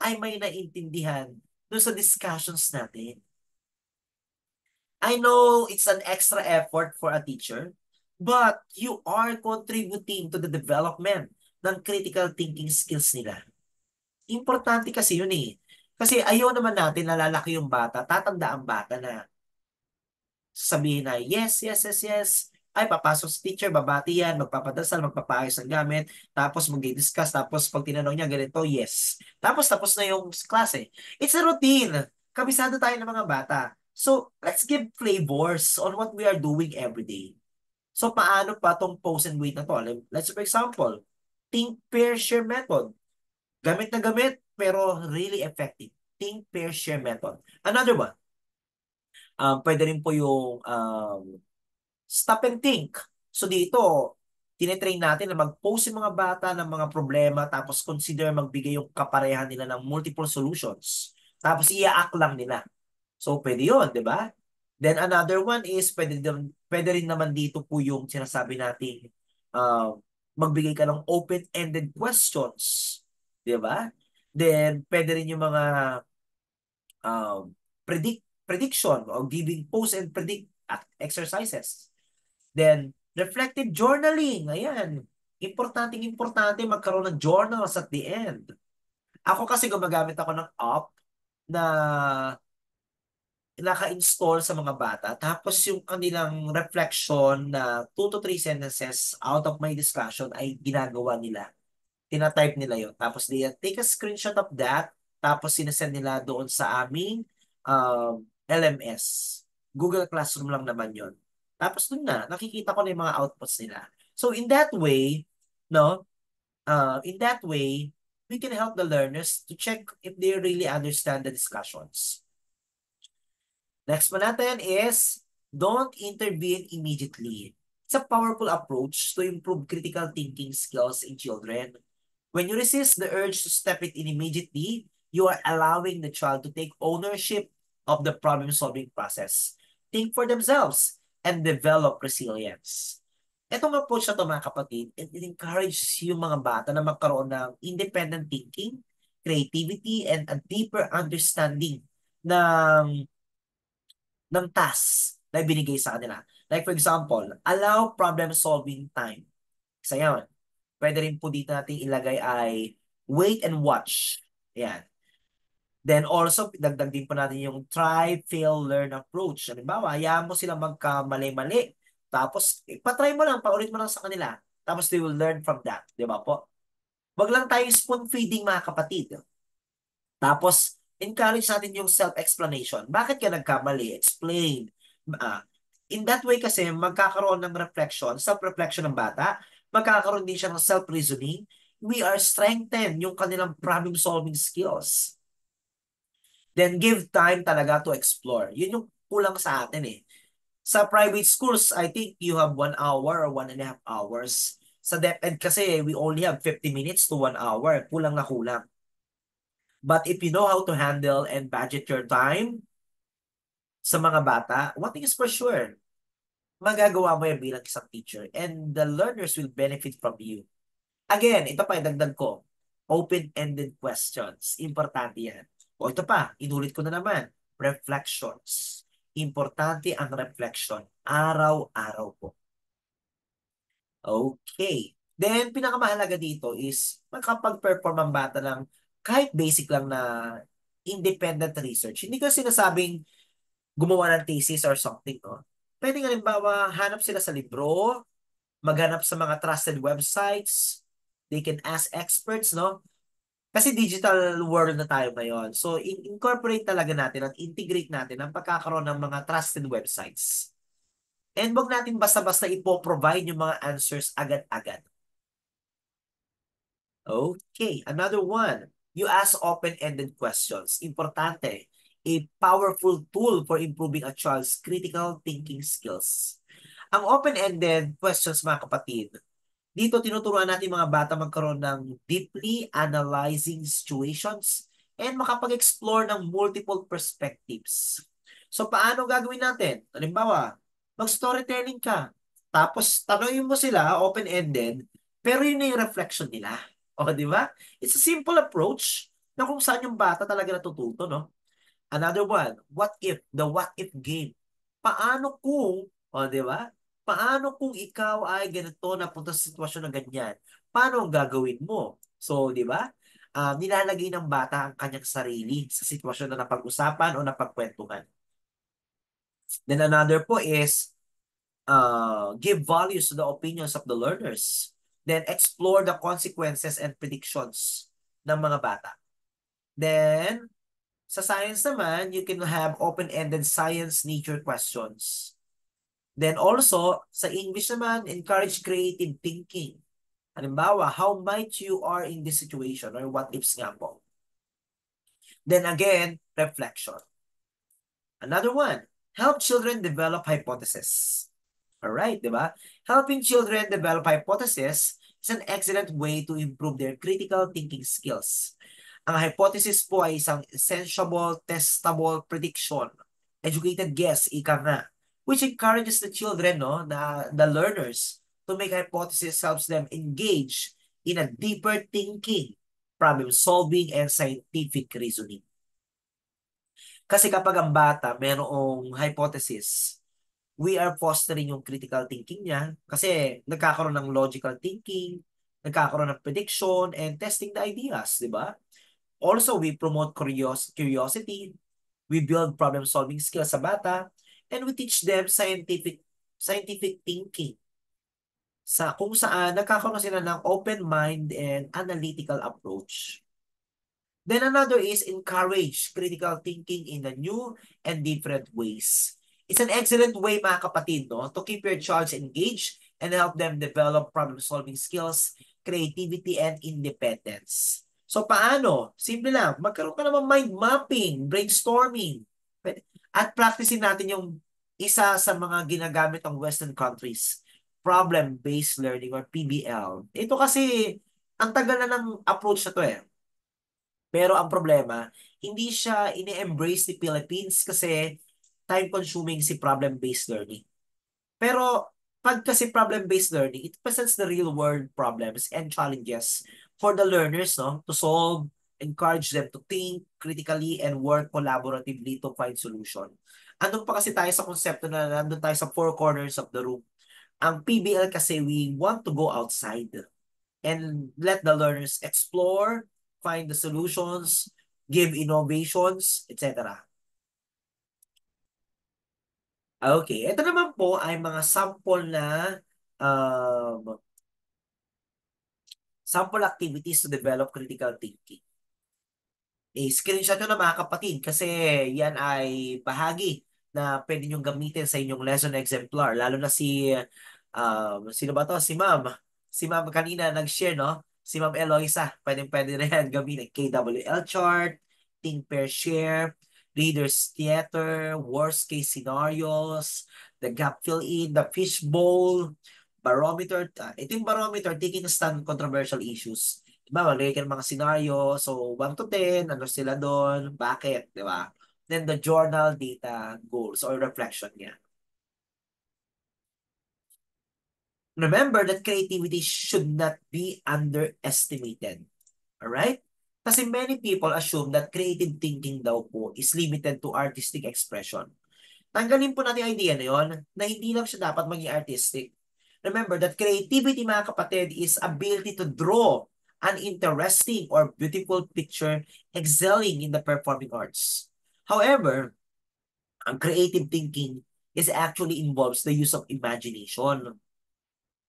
ay may naintindihan doon sa discussions natin. I know it's an extra effort for a teacher, but you are contributing to the development ng critical thinking skills nila. Importante kasi yun eh. Kasi ayaw naman natin na lalaki yung bata, tatanda ang bata na sabihin na yes, yes, yes, yes. Ay, papasok sa teacher, babati yan, magpapadasal, magpapaayos ng gamit, tapos mag-discuss, tapos pag tinanong niya ganito, yes. Tapos na yung klase. It's a routine. Kabisado tayo ng mga bata. So, let's give flavors on what we are doing every day. So, paano pa tong pause and wait na to? Let's for example, think, pair, share method. Gamit na gamit, pero really effective. Think, pair, share method. Another one, pwede rin po yung stop and think. So dito, tinetrain natin na mag-pose yung mga bata ng mga problema tapos consider magbigay yung kaparehan nila ng multiple solutions. Tapos i-act lang nila. So pwede yun, di ba? Then another one is pwede rin naman dito po yung sinasabi natin magbigay ka ng open-ended questions. Di ba? Then pwede rin yung mga prediction or giving pose and predict exercises. Then, reflective journaling. Ayan. Importante magkaroon ng journals at the end. Ako kasi gumagamit ako ng app na naka-install sa mga bata. Tapos yung kanilang reflection na 2 to 3 sentences out of my discussion ay ginagawa nila. Tina-type nila yon. Tapos they take a screenshot of that. Tapos sinasend nila doon sa aming LMS. Google Classroom lang naman yon. Tapos dun na, nakikita ko na yung mga outputs nila. So in that way, no, In that way, we can help the learners to check if they really understand the discussions. Next one natin is, don't intervene immediately. It's a powerful approach to improve critical thinking skills in children. When you resist the urge to step it in immediately, you are allowing the child to take ownership of the problem-solving process, think for themselves, and develop resilience. Itong approach na ito, mga kapatid, it encourages yung mga bata na magkaroon ng independent thinking, creativity, and a deeper understanding ng task na binigay sa kanila. Like for example, allow problem-solving time. Isa yan. Pwede rin po dito natin ilagay ay wait and watch. Yan. Then also, dagdag din po natin yung try, fail, learn approach. Halimbawa, hayaan mo sila magkamali-mali. Tapos, patry mo lang, paulit mo lang sa kanila. Tapos they will learn from that. Di ba po? Wag lang tayo spoon feeding, mga kapatid. Tapos, encourage natin yung self-explanation. Bakit ka nagkamali? Explain. In that way kasi, magkakaroon ng reflection, self-reflection ng bata, magkakaroon din siya ng self-reasoning. We are strengthen yung kanilang problem-solving skills. Then give time talaga to explore. Yun yung kulang sa atin eh. Sa private schools, I think you have 1 hour or 1.5 hours. Sa DepEd kasi, we only have 50 minutes to 1 hour. Kulang na kulang. But if you know how to handle and budget your time sa mga bata, one thing is for sure, magagawa mo yan bilang isang teacher and the learners will benefit from you. Again, ito pa, idagdag ko, open-ended questions. Importante yan. O ito pa, inulit ko na naman, reflections. Importante ang reflection. Araw-araw po. Okay. Then, pinakamahalaga dito is makapag-perform ang bata ng kahit basic lang na independent research. Hindi ko sinasabing gumawa ng thesis or something, no? Pwede nga halimbawa, hanap sila sa libro, maghanap sa mga trusted websites, they can ask experts, no? Kasi digital world na tayo ngayon. So, incorporate talaga natin at integrate natin ang pagkakaroon ng mga trusted websites. And wag natin basta-basta ipo-provide yung mga answers agad-agad. Okay, another one. You ask open-ended questions. Importante. A powerful tool for improving a child's critical thinking skills. Ang open-ended questions, mga kapatid, dito tinuturuan natin mga bata magkaroon ng deeply analyzing situations and makapag-explore ng multiple perspectives. So, paano gagawin natin? Halimbawa, mag-storytelling ka. Tapos, tanongin mo sila, open-ended, pero yun na yung reflection nila. O, di ba? It's a simple approach na kung saan yung bata talaga natututo, no? Another one, the what if game. Paano kung, o, di ba? Paano kung ikaw ay ganito napunta sa sitwasyon na ganyan? Paano ang gagawin mo? So, di ba? Nilalagay ng bata ang kanyang sarili sa sitwasyon na napag-usapan o napagkwentuhan. Then another po is give values to the opinions of the learners. Then explore the consequences and predictions ng mga bata. Then, sa science naman, you can have open-ended science nature questions. Then also, sa English naman, encourage creative thinking. Halimbawa, how might you are in this situation or what ifs nga po. Then again, reflection. Another one, help children develop hypotheses. Alright, di ba? Helping children develop hypotheses is an excellent way to improve their critical thinking skills. Ang hypothesis po ay isang sensible, testable prediction, educated guess, ika nga, which encourages the children, no, the learners, to make hypothesis helps them engage in a deeper thinking, problem solving, and scientific reasoning. Kasi kapag ang bata mayroong hypothesis, we are fostering yung critical thinking niya kasi nagkakaroon ng logical thinking, nagkakaroon ng prediction, and testing the ideas, di ba? Also, we promote curiosity, we build problem-solving skills sa bata, and we teach them scientific thinking. Kung saan nagkakaroon sila ng open mind and analytical approach. Then another is encourage critical thinking in a new and different ways. It's an excellent way, mga kapatid, no, to keep your child engaged and help them develop problem-solving skills creativity, and independence. So paano? Simple lang. Magkaroon ka naman mind mapping, brainstorming. At practicein natin yung isa sa mga ginagamit ng Western countries, problem-based learning or PBL. Ito kasi, ang tagal na ng approach na to eh. Pero ang problema, hindi siya ini-embrace ni Philippines kasi time-consuming si problem-based learning. Pero pag kasi problem-based learning, it presents the real-world problems and challenges for the learners, no, to solve, encourage them to think critically and work collaboratively to find solution. Andun pa kasi tayo sa konsepto na nandun tayo sa four corners of the room. Ang PBL kasi, we want to go outside and let the learners explore, find the solutions, give innovations, etc. Okay, ito naman po ay mga um, sample activities to develop critical thinking. I-screenshot nyo na mga kapatid kasi yan ay bahagi na pwede nyong gamitin sa inyong lesson exemplar. Lalo na sino ba to? Si Ma'am. Si Ma'am kanina nag-share, no? Si Ma'am Eloisa. Pwede na yan gamitin. KWL chart, think, pair, share, reader's theater, worst case scenarios, the gap fill-in, the fishbowl, barometer. Ito yung barometer, taking a stand on controversial issues. Diba, maglagay ka ng mga scenario. So, 1 to 10, ano sila doon, bakit, di ba? Then the journal data goals or reflection niya. Remember that creativity should not be underestimated. Alright? Kasi many people assume that creative thinking daw po is limited to artistic expression. Tanggalin po natin yung idea na yun, na hindi lang siya dapat maging artistic. Remember that creativity, mga kapatid, is ability to draw an interesting or beautiful picture excelling in the performing arts. However, ang creative thinking is actually involves the use of imagination,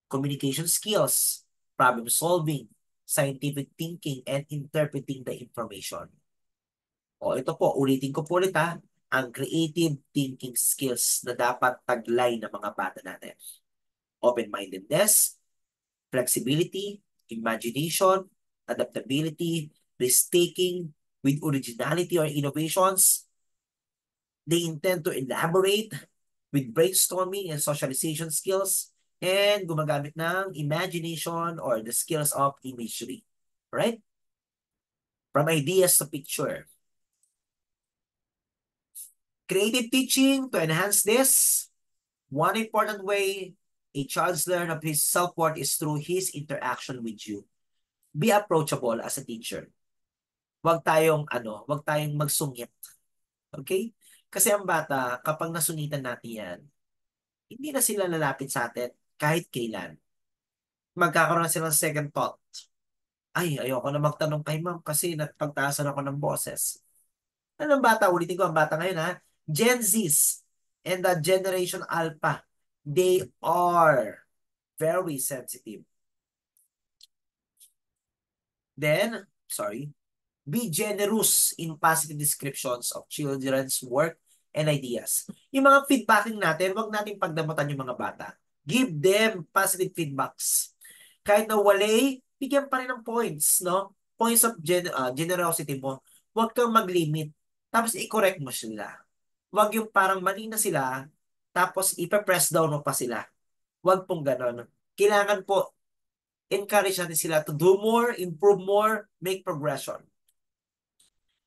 communication skills, problem solving, scientific thinking, and interpreting the information. O ito po, ulitin ko po ulit ha, ang creative thinking skills na dapat taglay ng mga bata natin. Open-mindedness, flexibility, imagination, adaptability, risk-taking, with originality or innovations. They intend to elaborate with brainstorming and socialization skills and gumagamit ng imagination or the skills of imagery. Right? From ideas to picture. Creative teaching to enhance this. One important way a child's learn of his self-worth is through his interaction with you. Be approachable as a teacher. Huwag tayong magsungit. Okay? Kasi ang bata, kapag nasunitan natin yan, hindi na sila lalapit sa atin kahit kailan. Magkakaroon na sila ng second thought. Ay, ayoko na magtanong kay ma'am kasi napagtaasan ako ng boses. Anong bata? Ulitin ko ang bata ngayon ha. Gen Zs and the Generation Alpha, they are very sensitive. Then, be generous in positive descriptions of children's work and ideas. Yung mga feedbacking natin, wag natin pagdamutan yung mga bata. Give them positive feedbacks. Kahit na wali, bigyan pa rin ng points, no? Points of generosity mo. Huwag kang mag-limit. Tapos i-correct mo sila. Huwag yung parang mali na sila, tapos ipa-press down mo pa sila. Huwag pong ganon. Kailangan po, encourage natin sila to do more, improve more, make progression.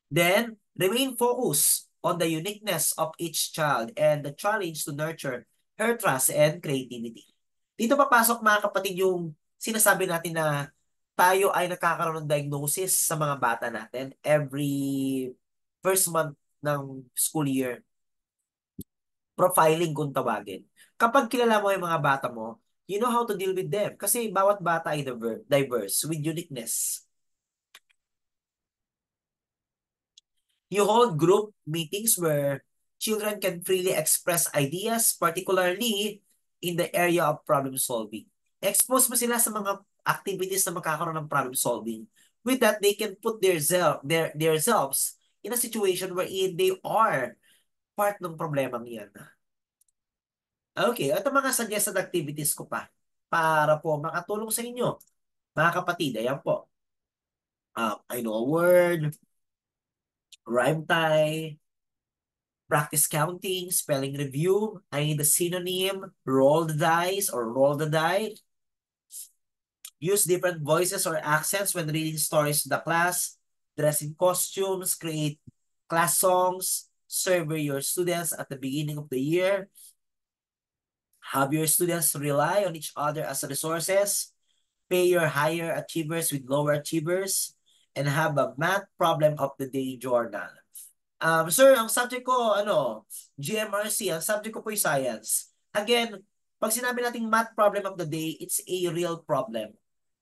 Then, remain focused on the uniqueness of each child and the challenge to nurture her trust and creativity. Dito papasok mga kapatid yung sinasabi natin na tayo ay nakakaroon ng diagnosis sa mga bata natin every first month ng school year. Profiling kung tawagin. Kapag kilala mo yung mga bata mo, you know how to deal with them. Kasi bawat bata ay diverse with uniqueness. You hold group meetings where children can freely express ideas, particularly in the area of problem solving. Expose mo sila sa mga activities na magkakaroon ng problem solving. With that, they can put themselves in a situation wherein they are part ng problema niyan. Okay, ito mga suggested activities ko pa para po makatulong sa inyo. Mga kapatid, ayan po. I know a word, rhyme tie, practice counting, spelling review. I need a synonym, roll the dice or roll the die. Use different voices or accents when reading stories to the class. Dress in costumes, create class songs, survey your students at the beginning of the year. Have your students rely on each other as resources. Pay your higher achievers with lower achievers. And have a math problem of the day journal. Sir, ang subject ko, GMRC, ang subject ko po yung science. Again, pag sinabi nating math problem of the day, it's a real problem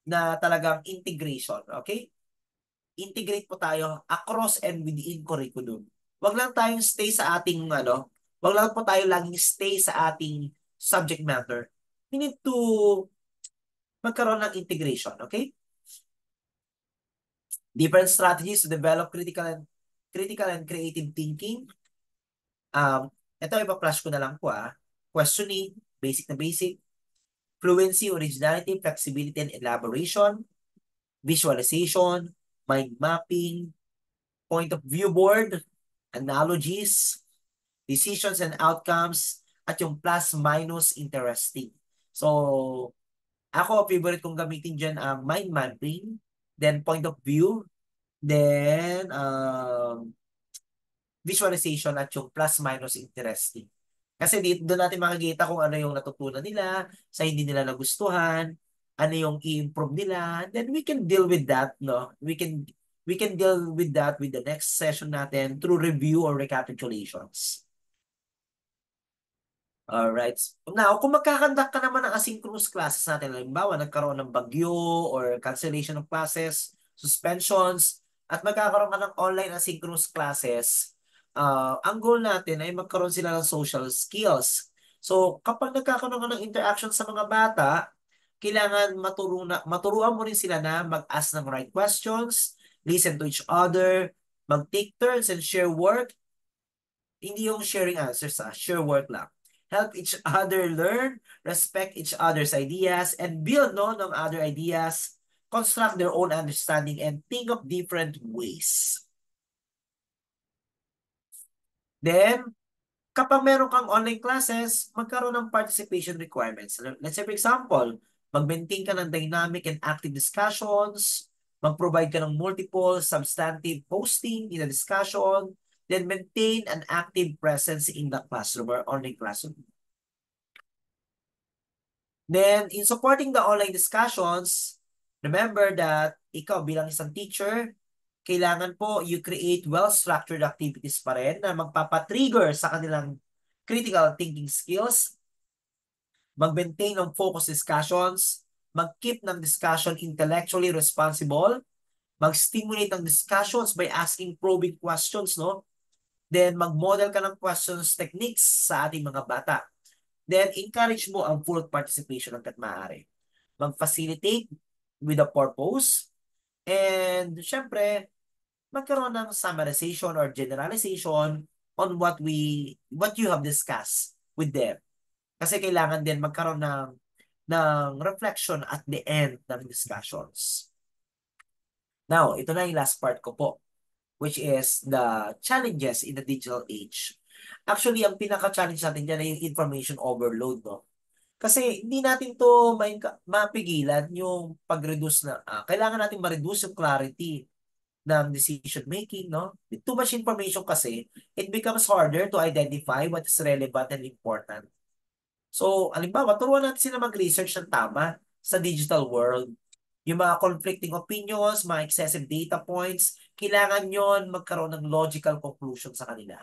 na talagang integration, okay? Integrate po tayo across and within curriculum. Wag lang tayong stay sa ating, wag lang po tayo laging stay sa ating subject matter. We need to magkaroon ng integration, okay? Different strategies to develop critical and creative thinking. Ito, ipa-flash ko na lang po Questioning, basic na basic. Fluency, originality, flexibility, and elaboration. Visualization, mind mapping, point of view board, analogies, decisions and outcomes, at yung plus minus interesting. So, ako, favorite kong gamitin dyan ang mind mapping, then point of view, then visualization at yung plus minus interesting. Kasi doon natin makikita kung ano yung natutunan nila, sa hindi nila nagustuhan, ano yung i-improve nila, then we can deal with that, no? We can deal with that with the next session natin through review or recapitulations. Alright. Now, kung magkakandak ka naman ng asynchronous classes natin, halimbawa, nagkaroon ng bagyo or cancellation of classes, suspensions, at magkakaroon ka ng online asynchronous classes, ang goal natin ay magkaroon sila ng social skills. So, kapag nagkakaroon ka ng interaction sa mga bata, kailangan maturuan mo rin sila na mag-ask ng right questions, listen to each other, mag-take turns and share work. Hindi yung sharing answers, share work lang. Help each other learn, respect each other's ideas, and build on other ideas, construct their own understanding, and think of different ways. Then, kapag meron kang online classes, magkaroon ng participation requirements. Let's say, for example, mag-maintain ka ng dynamic and active discussions, mag-provide ka ng multiple substantive posting in a discussion, then maintain an active presence in the classroom or online classroom. Then, in supporting the online discussions, remember that ikaw bilang isang teacher, kailangan po you create well-structured activities pa rin na magpapatrigger sa kanilang critical thinking skills, mag-maintain ng focus discussions, mag-keep ng discussion intellectually responsible, mag-stimulate ng discussions by asking probing questions, no? Then, mag-model ka ng questions techniques sa ating mga bata. Then, encourage mo ang full participation hanggat maaari. Mag-facilitate with a purpose. And, syempre, magkaroon ng summarization or generalization on what you have discussed with them. Kasi kailangan din magkaroon ng reflection at the end ng discussions. Now, ito na yung last part ko po, which is the challenges in the digital age. Actually, ang pinaka-challenge natin dyan ay yung information overload, no? Kasi hindi natin to mapigilan yung pag-reduce na, kailangan natin ma-reduce yung clarity ng decision making, no? With too much information kasi, it becomes harder to identify what is relevant and important. So, halimbawa, turuan natin sila mag-research ng tama sa digital world. Yung mga conflicting opinions, mga excessive data points, kailangan yon magkaroon ng logical conclusion sa kanila.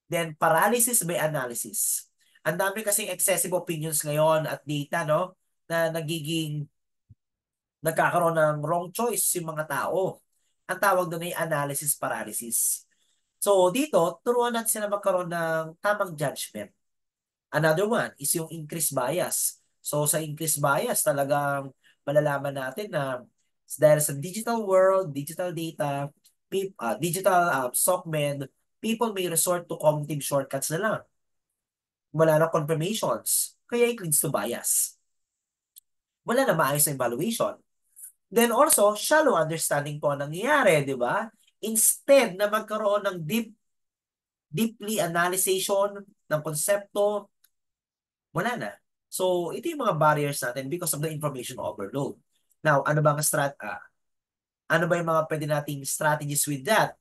Then, paralysis by analysis. Ang dami kasing excessive opinions ngayon at data, no? Na nagkakaroon ng wrong choice yung mga tao. Ang tawag doon ay analysis paralysis. So, dito, turuan natin sila magkaroon ng tamang judgment. Another one is yung increased bias. So, sa increased bias, talagang malalaman natin na dahil sa digital world, digital data, digital SOCMED, people may resort to cognitive shortcuts na lang. Wala na confirmations. Kaya it leads to bias. Wala na maayos na evaluation. Then also, shallow understanding po ang nangyayari, di ba? Instead na magkaroon ng deeply analyzation ng konsepto, wala na. So, ito yung mga barriers natin because of the information overload. Now, ano ba yung mga pwede nating strategies with that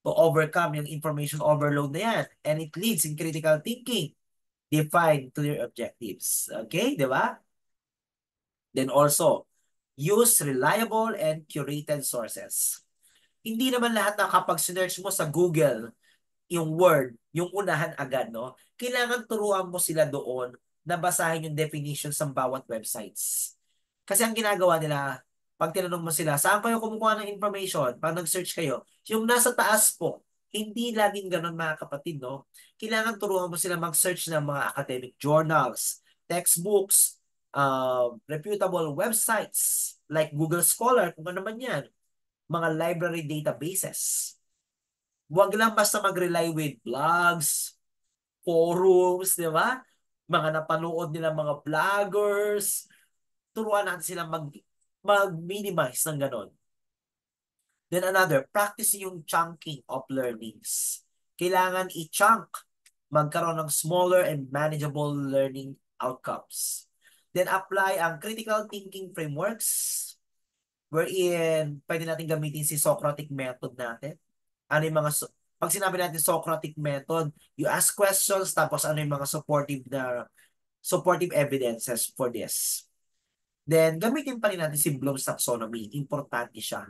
to overcome yung information overload na yan? And it leads in critical thinking. Define clear objectives. Okay, di ba? Then also, use reliable and curated sources. Hindi naman lahat na kapag sinerch mo sa Google, yung word, yung unahan agad, no? Kailangan turuan mo sila doon na basahin yung definitions ng bawat websites. Kasi ang ginagawa nila, pag tinanong mo sila, saan kayo kumukuha ng information? Pag nag-search kayo, yung nasa taas po, hindi laging ganun mga kapatid, no? Kailangan turuan mo sila mag-search ng mga academic journals, textbooks, reputable websites like Google Scholar, kung ano man yan, mga library databases. Huwag lang basta mag-rely with blogs, forums, di ba? Mga napanood nila mga vloggers. Turuan natin sila mag-minimize ng ganon. Then another, practice yung chunking of learnings. Kailangan i-chunk, magkaroon ng smaller and manageable learning outcomes. Then apply ang critical thinking frameworks wherein pwede natin gamitin si Socratic method natin. Ano yung mga, pag sinabi natin Socratic method, you ask questions tapos ano yung mga supportive evidences for this. Then, gamitin pa rin natin si Bloom's taxonomy. Importante siya.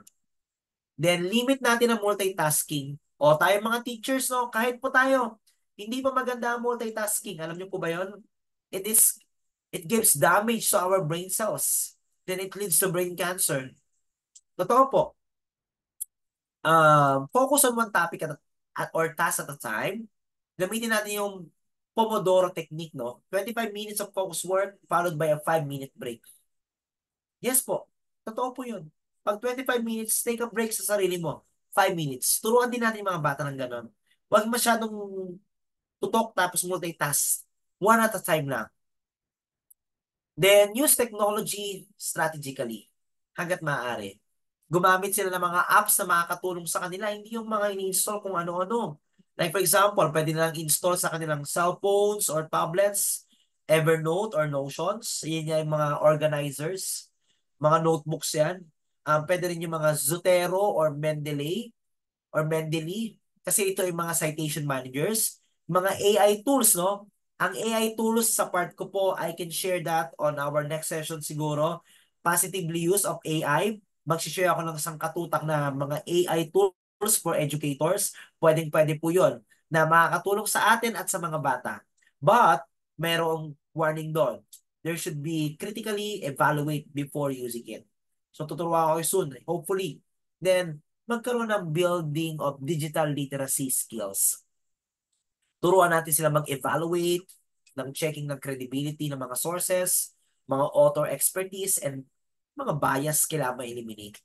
Then, limit natin ang multitasking. O tayo mga teachers, no? Kahit po tayo, hindi pa maganda ang multitasking. Alam niyo po ba yun? It gives damage to our brain cells. Then, it leads to brain cancer. Totoo po. Focus on one topic or task at a time. Gamitin natin yung Pomodoro technique, no? 25 minutes of focus work followed by a 5-minute break. Yes po. Totoo po yun. Pag 25 minutes, take a break sa sarili mo. 5 minutes. Turuan din natin yung mga bata ng ganon. Huwag masyadong tutok tapos multitask. One at a time lang. Then, use technology strategically. Hanggat maaari. Gumamit sila ng mga apps na makakatulong sa kanila, hindi yung mga ini-install kung ano-ano. Like for example, pwede nilang install sa kanilang cellphones or tablets, Evernote or Notions. Yan yung mga organizers, mga notebooks yan. Pwede rin yung mga Zotero or Mendeley, kasi ito yung mga citation managers. Mga AI tools, no? Ang AI tools sa part ko po, I can share that on our next session siguro. Positively use of AI. Mag-share ako ng isang katutak na mga AI tools for educators. Pwedeng-pwede po yun na makakatulong sa atin at sa mga bata. But, merong warning doon. There should be critically evaluate before using it. So, tuturuan ako soon, hopefully. Then, magkaroon ng building of digital literacy skills. Turuan natin sila mag-evaluate, ng checking ng credibility ng mga sources, mga author expertise, and mga bias kailangan ma-eliminate.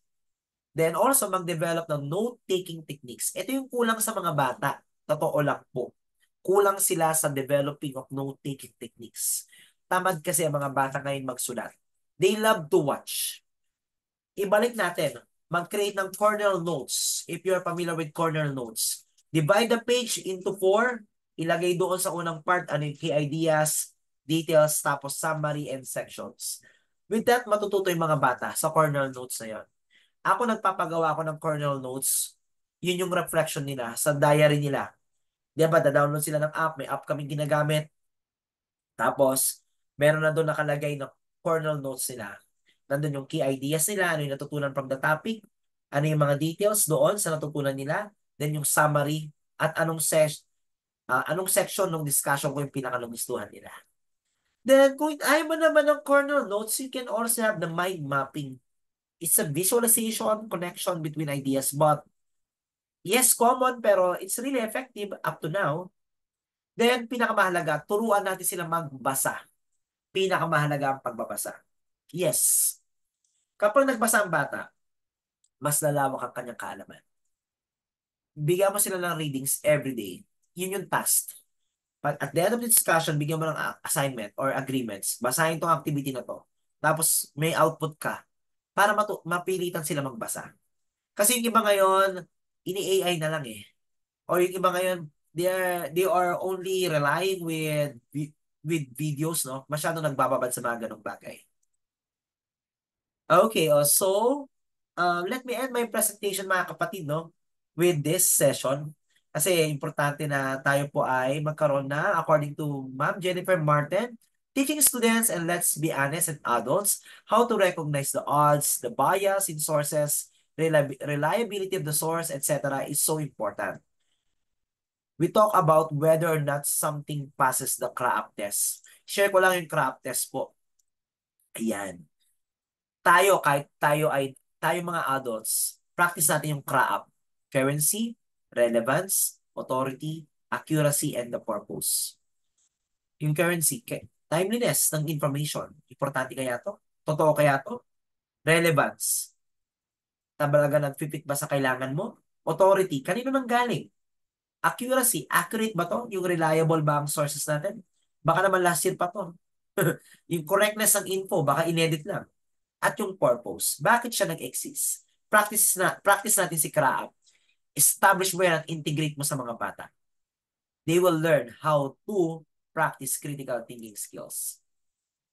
Then also, mag-develop ng note-taking techniques. Ito yung kulang sa mga bata. Totoo lang po. Kulang sila sa developing of note-taking techniques. Tamad kasi ang mga bata ngayon magsulat. They love to watch. Ibalik natin, mag-create ng corner notes. If you're familiar with corner notes, divide the page into 4, ilagay doon sa unang part ano yung key ideas, details, tapos summary and sections. With that, matututo yung mga bata sa corner notes na yon. Ako nagpapagawa ako ng corner notes, yun yung reflection nila sa diary nila. Diba, da-download sila ng app, may app kaming ginagamit. Tapos, meron na doon nakalagay na corner notes nila. Nandun yung key ideas nila, ano yung natutunan from the topic, ano yung mga details doon sa natutunan nila, then yung summary, at anong section ng discussion ko yung pinakalugustuhan nila. Then, kung ayaw mo naman ng corner notes, you can also have the mind mapping. It's a visualization, connection between ideas, but yes, common, pero it's really effective up to now. Then, pinakamahalaga, turuan natin sila magbasa. Pinakamahalaga ang pagbabasa. Yes. Kapag nagbasa ang bata, mas lalawak ang kanyang kaalaman. Bigyan mo sila ng readings every day. Yun yung task. But at the end of the discussion, bigyan mo ng assignment or agreements. Basahin tong activity na to. Tapos may output ka. para mapilitan sila magbasa. Kasi yung iba ngayon, ini-AI na lang eh. Or yung iba ngayon, they are only relying with videos, no? Masyado nagbababad sa mga ganong bagay. Okay, so let me end my presentation mga kapatid, no? With this session. Kasi importante na tayo po ay magkaroon na, according to Ma'am Jennifer Martin, teaching students and let's be honest and adults how to recognize the odds, the bias in sources, reliability of the source, etc. is so important. We talk about whether or not something passes the CRAAP test. Share ko lang yung CRAAP test po. Ayan. Tayo mga adults, practice natin yung CRAAP. Currency, relevance, authority, accuracy, and the purpose. Yung currency, timeliness ng information. Importante kaya to? Totoo kaya to? Relevance. Talaga nag-fit ba sa kailangan mo? Authority, kanino nang galing? Accuracy, accurate ba to? Yung reliable ba ang sources natin? Baka naman last year pa to. Yung correctness ng info, baka inedit lang. At yung purpose, bakit siya nag-exist? Practice natin si CRAAP. Establish mo yan at integrate mo sa mga bata. They will learn how to practice critical thinking skills.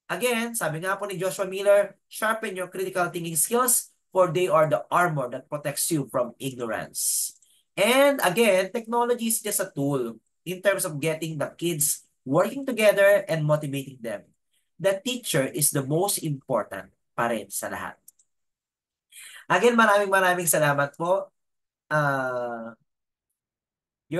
Again, sabi nga po ni Joshua Miller, sharpen your critical thinking skills for they are the armor that protects you from ignorance. And again, technology is just a tool in terms of getting the kids working together and motivating them. The teacher is the most important pa rin sa lahat. Again, maraming salamat po.